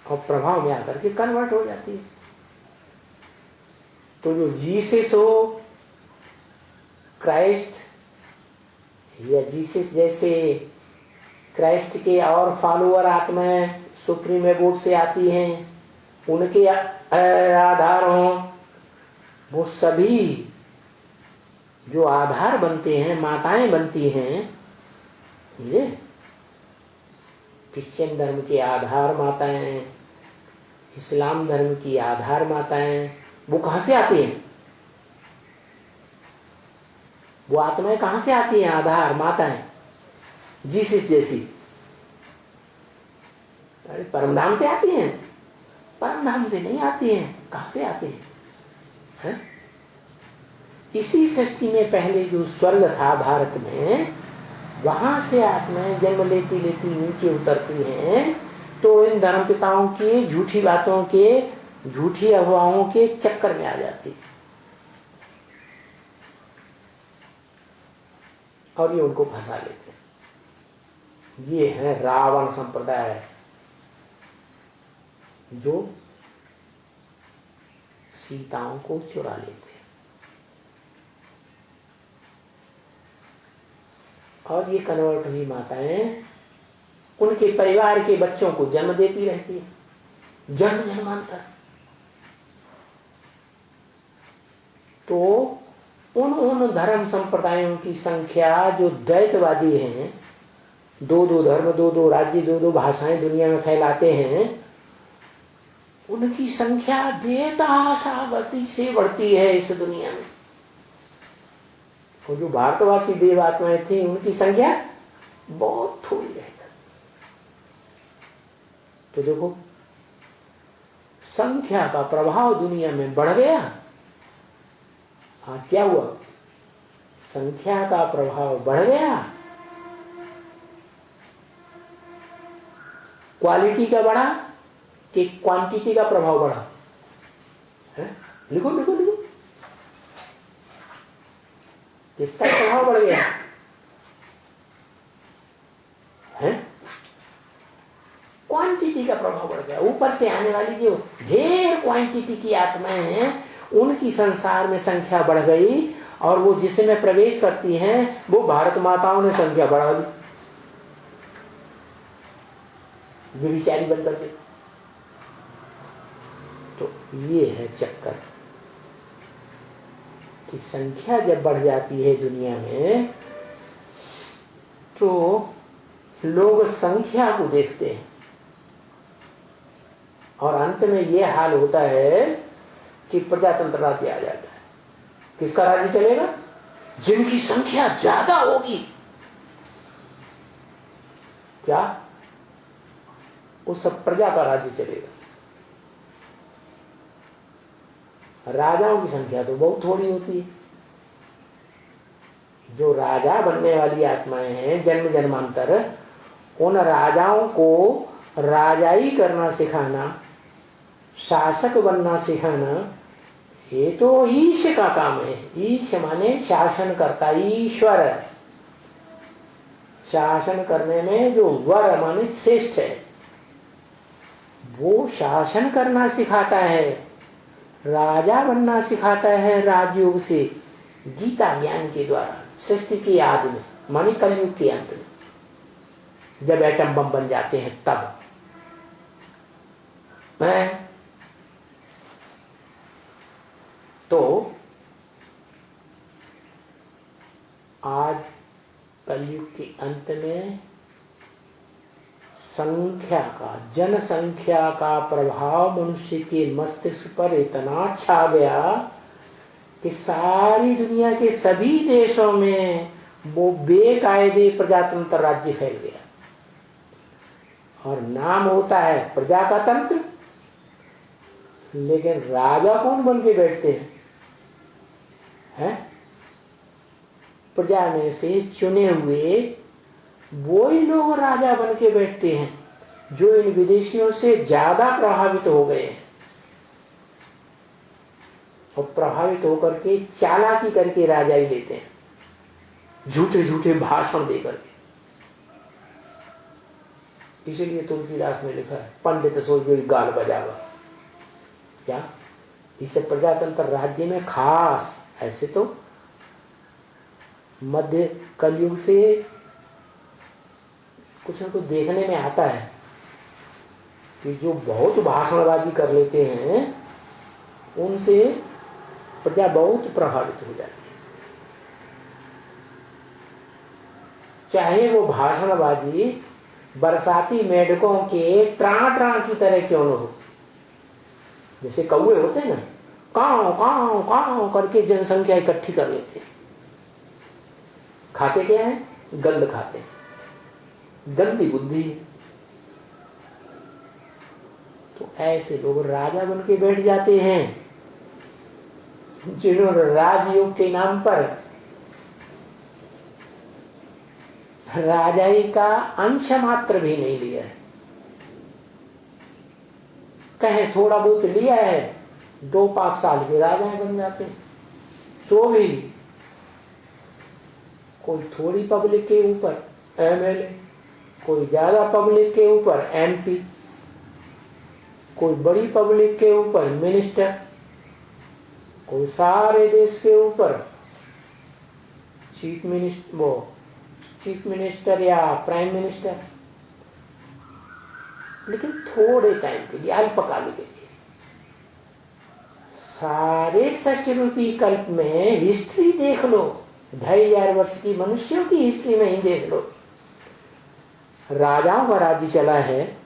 और प्रभाव में आकर के कन्वर्ट हो जाती है। तो जो जीसस हो, क्राइस्ट या जीसस जैसे क्राइस्ट के और फॉलोअर आत्माएं सुप्रीम एबोर्ड से आती हैं, उनके आधार हों, वो सभी जो आधार बनते हैं, माताएं बनती हैं, ये क्रिश्चियन धर्म के आधार माताएं, इस्लाम धर्म की आधार माताएं, वो कहां से आती हैं? वो आत्माएं कहां से आती हैं? आधार माताएं जीसस जैसी, अरे परमधाम से आती हैं? परमधाम से नहीं आती हैं। कहां से आती हैं? इसी सृष्टि में पहले जो स्वर्ग था भारत में, वहां से आत्माएं जन्म लेती लेती नीचे उतरती हैं, तो इन धर्म पिताओं की झूठी बातों के, झूठी अफवाहों के चक्कर में आ जाती है और ये उनको फंसा लेते हैं। ये है रावण संप्रदाय, जो सीताओं को चुरा लेते हैं और ये कन्वर्ट हुई माताएं उनके परिवार के बच्चों को जन्म देती रहती है, जन्म जन्मांतर। तो उन धर्म संप्रदायों की संख्या जो द्वैतवादी हैं, दो दो धर्म, दो दो राज्य, दो दो भाषाएं दुनिया में फैलाते हैं, उनकी संख्या बेतहाशा गति से बढ़ती है इस दुनिया में। और जो भारतवासी देव आत्माएं थी, उनकी संख्या बहुत थोड़ी रह गई। तो देखो, संख्या का प्रभाव दुनिया में बढ़ गया। आज क्या हुआ? संख्या का प्रभाव बढ़ गया, क्वालिटी का बढ़ा कि क्वांटिटी का प्रभाव बढ़ा है? लिखो लिखो लिखो, किसका प्रभाव बढ़ गया है? क्वांटिटी का प्रभाव बढ़ गया। ऊपर से आने वाली जो ढेर क्वांटिटी की आत्माएं हैं, उनकी संसार में संख्या बढ़ गई, और वो जिसमें प्रवेश करती हैं, वो भारत माताओं ने संख्या बढ़ा दी, व्यभिचारी बन करके। तो ये है चक्कर कि संख्या जब बढ़ जाती है दुनिया में, तो लोग संख्या को देखते हैं और अंत में ये हाल होता है कि प्रजातंत्र राज्य आ जाता है। किसका राज्य चलेगा? जिनकी संख्या ज्यादा होगी। क्या? उस प्रजा का राज्य चलेगा। राजाओं की संख्या तो बहुत थोड़ी होती है। जो राजा बनने वाली आत्माएं हैं जन्म जन्मांतर, उन राजाओं को राजाई करना सिखाना, शासक बनना सिखाना, ये तो ईश का काम है। ईश माने शासन करता, ईश्वर। शासन करने में जो वर माने श्रेष्ठ है, वो शासन करना सिखाता है, राजा बनना सिखाता है राजयोग से, गीता ज्ञान के द्वारा, सृष्टि के आदि में, माने कलयुग के अंत में, जब एटम बम बन जाते हैं तब। तो आज कलयुग के अंत में संख्या का, जनसंख्या का प्रभाव मनुष्य के मस्तिष्क पर इतना छा गया कि सारी दुनिया के सभी देशों में वो बेकायदे प्रजातंत्र राज्य फैल गया और नाम होता है प्रजा का तंत्र, लेकिन राजा कौन बन के बैठते हैं? प्रजा में से चुने हुए वो ही लोग राजा बन के बैठते हैं जो इन विदेशियों से ज्यादा प्रभावित हो गए हैं और प्रभावित होकर के चालाकी करके राजा ही लेते हैं, झूठे झूठे भाषण देकर के। इसीलिए तुलसीदास ने लिखा है पंडित सो जो गाल बजावा। क्या इसे प्रजातंत्र राज्य में खास, ऐसे तो मध्य कलयुग से कुछ न कुछ देखने में आता है कि जो बहुत भाषणबाजी कर लेते हैं उनसे प्रजा बहुत प्रभावित हो जाती है, चाहे वो भाषणबाजी बरसाती मेढकों के ट्रां ट्रां की तरह क्यों न हो। जैसे कौवे होते हैं ना, काव काव काव करके जनसंख्या इकट्ठी कर लेते हैं। खाते क्या है? गंद खाते हैं, गंदी बुद्धि है। तो ऐसे लोग राजा बन के बैठ जाते हैं जिन्होंने राजयोग के नाम पर राजाई का अंश मात्र भी नहीं लिया है। कहें थोड़ा बहुत लिया है, 2-5 साल के राजाएं बन जाते हैं। तो भी कोई थोड़ी पब्लिक के ऊपर एमएलए, कोई ज्यादा पब्लिक के ऊपर एमपी, कोई बड़ी पब्लिक के ऊपर मिनिस्टर, कोई सारे देश के ऊपर चीफ मिनिस्टर या प्राइम मिनिस्टर, लेकिन थोड़े टाइम के लिए, अल्पकाल के लिए। सारे षष्ठ रूपी कल्प में हिस्ट्री देख लो, 2500 वर्ष की मनुष्यों की हिस्ट्री में ही देख लो, राजाओं का राज्य चला है।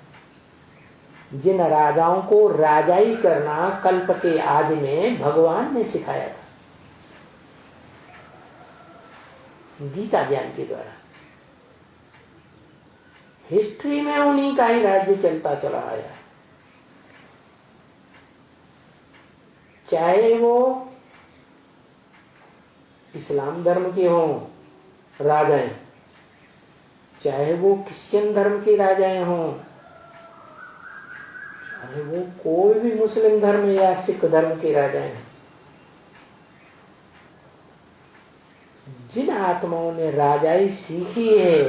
जिन राजाओं को राजाई करना कल्प के आदि में भगवान ने सिखाया था गीता ज्ञान के द्वारा, हिस्ट्री में उन्हीं का ही राज्य चलता चला आया। चाहे वो इस्लाम धर्म के हों राजाएं, चाहे वो क्रिश्चियन धर्म के राजाएं हों, चाहे वो कोई भी मुस्लिम धर्म या सिख धर्म के राजाएं हों, जिन आत्माओं ने राजाई सीखी है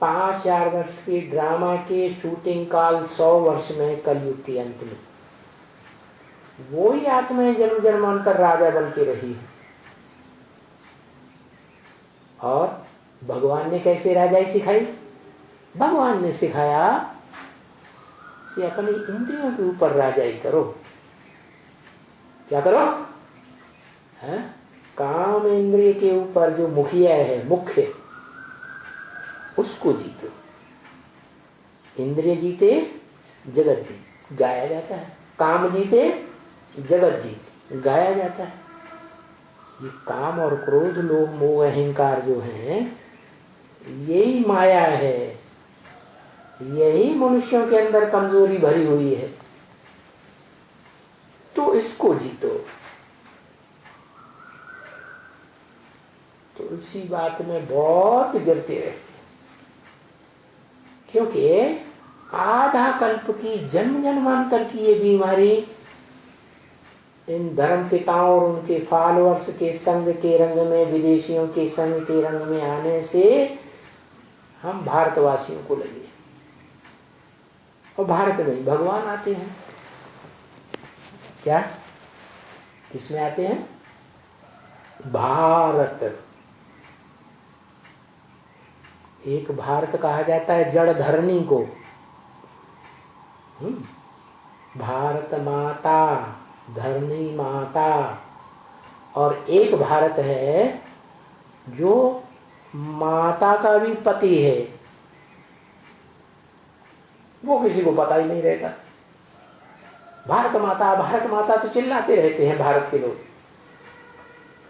पांच 4 वर्ष के ड्रामा के शूटिंग काल 100 वर्ष में कलयुग के अंत में, वो ही आत्माएं जन्म जन्मांतर राजा बन के रही है। और भगवान ने कैसे राजाई सिखाई? भगवान ने सिखाया कि अपनी इंद्रियों के ऊपर राजाई करो। क्या करो? है काम इंद्रिय के ऊपर जो मुखिया है, मुख्य, उसको जीतो। इंद्रिय जीते जगत जीत गाया जाता है, काम जीते जगत जीत गाया जाता है। ये काम और क्रोध, लोभ, मोह, अहंकार जो है, यही माया है, यही मनुष्यों के अंदर कमजोरी भरी हुई है। तो इसको जीतो। तो इसी बात में बहुत गिरते रहते, क्योंकि आधा कल्प की जन्म जन्मांतर की ये बीमारी इन धर्म पिताओं और उनके फॉलोअर्स के संग के रंग में, विदेशियों के संग के रंग में आने से हम भारतवासियों को लगे। और भारत में भगवान आते हैं। क्या किसमें आते हैं? भारत। एक भारत कहा जाता है जड़ धरनी को, भारत माता, धरनी माता। और एक भारत है जो माता का भी पति है, वो किसी को पता ही नहीं रहता। भारत माता तो चिल्लाते रहते हैं भारत के लोग,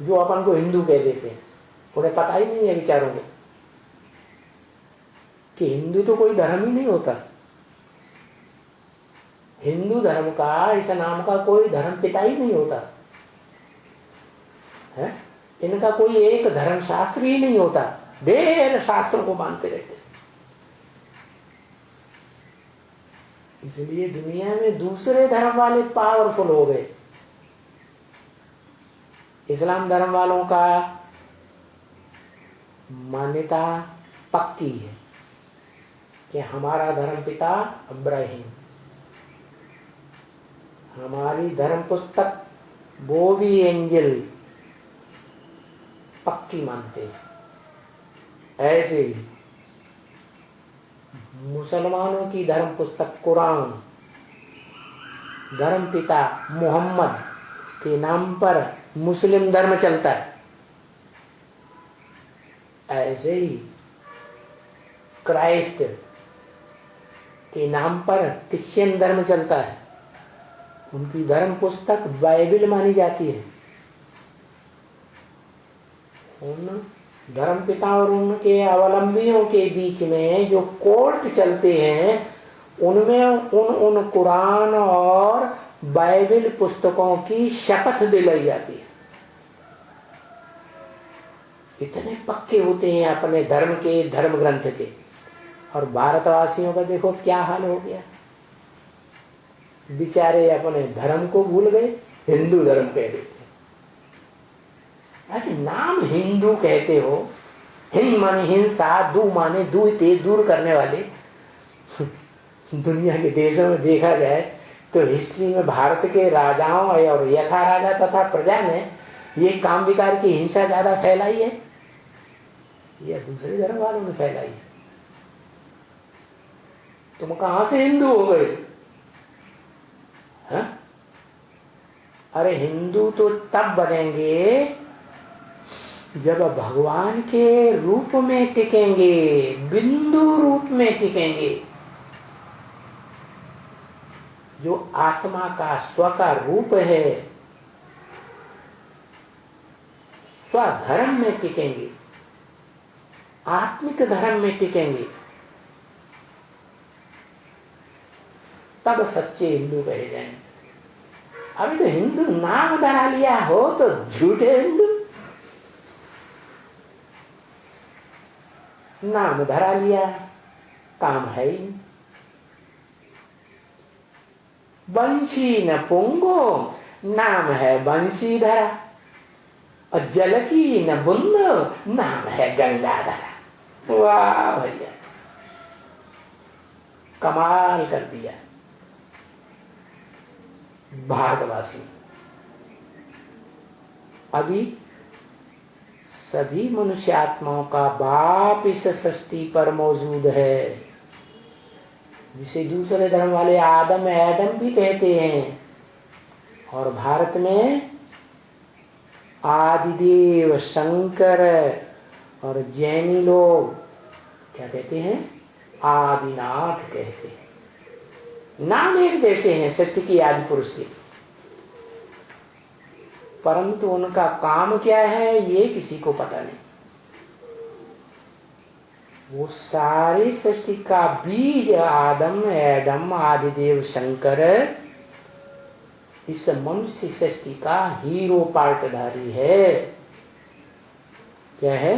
जो अपन को हिंदू कह देते हैं। उन्हें पता ही नहीं है विचारों को कि हिंदू तो कोई धर्म ही नहीं होता। हिंदू धर्म का, इस नाम का कोई धर्म पिता ही नहीं होता है। इनका कोई एक धर्म शास्त्र ही नहीं होता, ढेर शास्त्रों को मानते रहते। इसलिए दुनिया में दूसरे धर्म वाले पावरफुल हो गए। इस्लाम धर्म वालों का मान्यता पक्की है कि हमारा धर्म पिता इब्राहिम, हमारी धर्म पुस्तक वो भी एंजल पक्की मानते हैं। ऐसे ही मुसलमानों की धर्म पुस्तक कुरान, धर्म पिता मोहम्मद के नाम पर मुस्लिम धर्म चलता है। ऐसे ही क्राइस्ट के नाम पर क्रिश्चियन धर्म चलता है। उनकी धर्म पुस्तक बाइबल मानी जाती है। उन धर्म पिता और उनके अवलंबियों के बीच में जो कोर्ट चलते हैं, उनमें उन कुरान और बाइबल पुस्तकों की शपथ दिलाई जाती है। इतने पक्के होते हैं अपने धर्म के, धर्म ग्रंथ के। और भारतवासियों का देखो क्या हाल हो गया, बेचारे अपने धर्म को भूल गए, हिंदू धर्म कह देते। अरे नाम हिंदू कहते हो, हिंद माने हिंसा, दू माने दूर करने वाले। दुनिया के देशों में देखा जाए तो हिस्ट्री में भारत के राजाओं और यथा राजा तथा प्रजा ने ये काम विकार की हिंसा ज्यादा फैलाई है या दूसरे धर्म वालों ने फैलाई है? तुम कहां से हिंदू हो गए? हाँ? अरे हिंदू तो तब बनेंगे जब भगवान के रूप में टिकेंगे, बिंदु रूप में टिकेंगे। जो आत्मा का स्व का रूप है, स्वधर्म में टिकेंगे, आत्मिक धर्म में टिकेंगे, तब सच्चे हिंदू कहे जाएंगे। अभी तो हिंदू नाम धरा लिया हो तो झूठे हिंदू। नाम धरा लिया, काम है ही नहीं। बंशी न पुंगो, नाम है बंशी धरा। और जल की न बूंद, नाम है गंगा धरा। वाह भैया, कमाल कर दिया भारतवासी। अभी सभी मनुष्य आत्माओं का बाप इस सृष्टि पर मौजूद है, जिसे दूसरे धर्म वाले आदम एडम भी कहते हैं। और भारत में आदिदेव शंकर और जैनी लोग क्या कहते हैं? आदिनाथ कहते हैं। नाम एक जैसे हैं सत्य की आदि पुरुष के, परंतु उनका काम क्या है ये किसी को पता नहीं। वो सारी सृष्टि का बीज आदम एडम आदिदेव शंकर इस मनुष्य सृष्टि का हीरो पार्टधारी है। क्या है?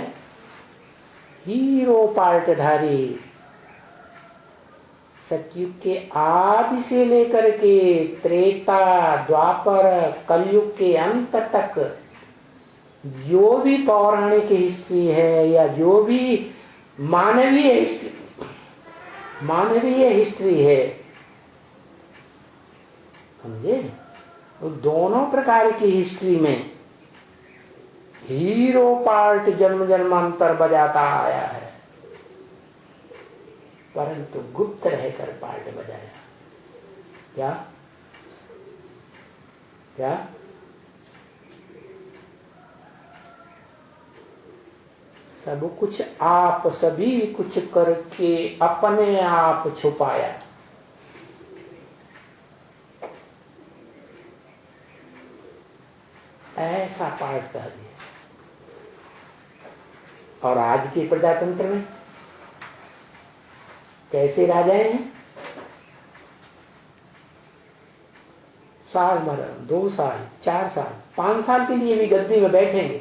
हीरो पार्टधारी। सतयुग के आदि से लेकर के त्रेता द्वापर कलयुग के अंत तक जो भी पौराणिक हिस्ट्री है या जो भी मानवीय हिस्ट्री है, समझे? दोनों प्रकार की हिस्ट्री में हीरो पार्ट जन्म जन्मांतर बजाता आया है, परंतु गुप्त रहकर पार्ट बजाया। क्या क्या सब कुछ आप सभी कुछ करके अपने आप छुपाया। ऐसा पाठ कर दिया। और आज के प्रजातंत्र में कैसे राजाएं हैं? साल भर, 2 साल, 4 साल, 5 साल के लिए भी गद्दी में बैठेंगे,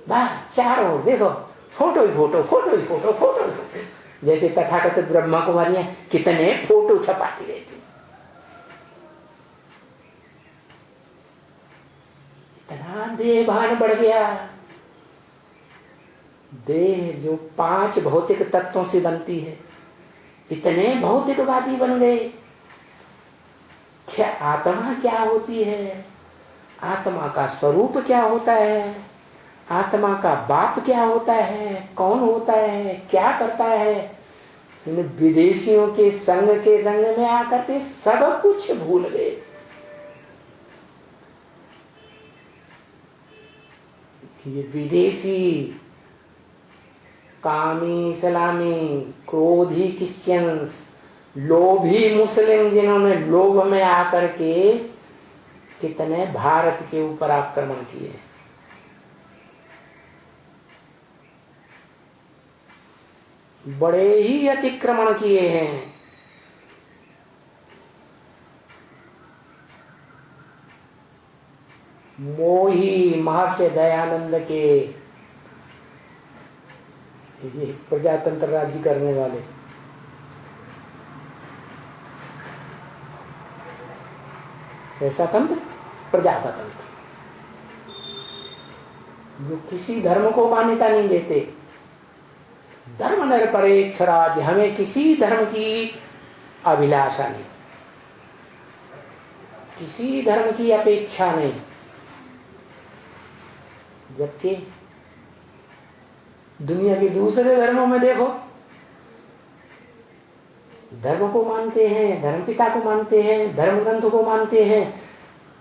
बस चारों देखो फोटो ही फोटो, फोटो ही फोटो, फोटो ही फोटो। जैसे तथाकथित ब्रह्मा कुमारियां कितने फोटो छपाती रहती। इतना देह भान बढ़ गया। देह जो 5 भौतिक तत्वों से बनती है, इतने भौतिकवादी बन गए। क्या आत्मा क्या होती है? आत्मा का स्वरूप क्या होता है? आत्मा का बाप क्या होता है? कौन होता है? क्या करता है? इन विदेशियों के संग के रंग में आकर के सब कुछ भूल गए। ये विदेशी कामी सलामी क्रोधी क्रिश्चियंस, लोभी मुस्लिम, जिन्होंने लोभ में आकर के कितने भारत के ऊपर आक्रमण किए। बड़े ही अतिक्रमण किए हैं। मोही महर्षि दयानंद के ये प्रजातंत्र राज्य करने वाले, ऐसा तंत्र प्रजा का तंत्र, जो किसी धर्म को मान्यता नहीं देते। धर्म निरपेक्ष राज्य, हमें किसी धर्म की अभिलाषा नहीं, किसी धर्म की अपेक्षा नहीं। जबकि दुनिया के दूसरे धर्मों में देखो, धर्म को मानते हैं, धर्मपिता को मानते हैं, धर्म ग्रंथ को मानते हैं,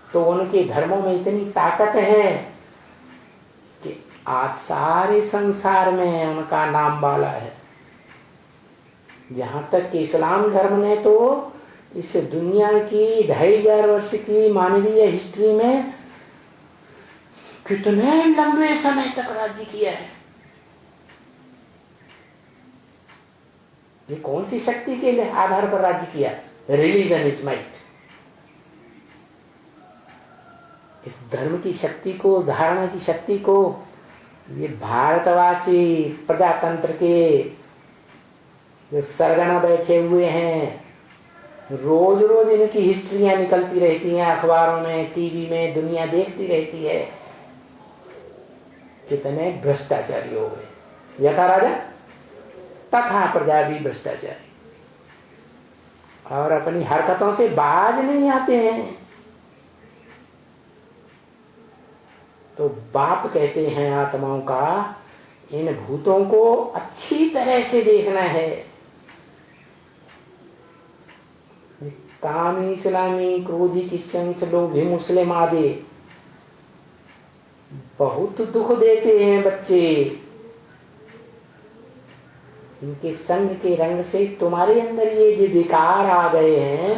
तो उनके धर्मों में इतनी ताकत है कि आज सारे संसार में उनका नाम वाला है। यहां तक कि इस्लाम धर्म ने तो इस दुनिया की 2500 वर्ष की मानवीय हिस्ट्री में कितने लंबे समय तक राज्य किया है। ये कौन सी शक्ति के आधार पर राज्य किया? Religion is might. इस धर्म की शक्ति को, धारणा की शक्ति को ये भारतवासी प्रजातंत्र के जो सरगना बैठे हुए हैं, रोज रोज इनकी हिस्ट्रियां निकलती रहती हैं अखबारों में, टीवी में, दुनिया देखती रहती है। कितने भ्रष्टाचारी हो गए। यथा राजा तथा प्रजा भी भ्रष्टाचारी, और अपनी हरकतों से बाज नहीं आते हैं। तो बाप कहते हैं आत्माओं का, इन भूतों को अच्छी तरह से देखना है। कामी इस्लामी क्रोधी क्रिश्चियन लोग, मुस्लिम आदि बहुत दुख देते हैं बच्चे। इनके संग के रंग से तुम्हारे अंदर ये जो विकार आ गए हैं,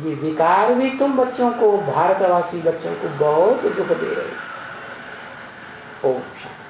ये विकार भी तुम बच्चों को, भारतवासी बच्चों को बहुत दुख दे रहे हो। ओम शांति।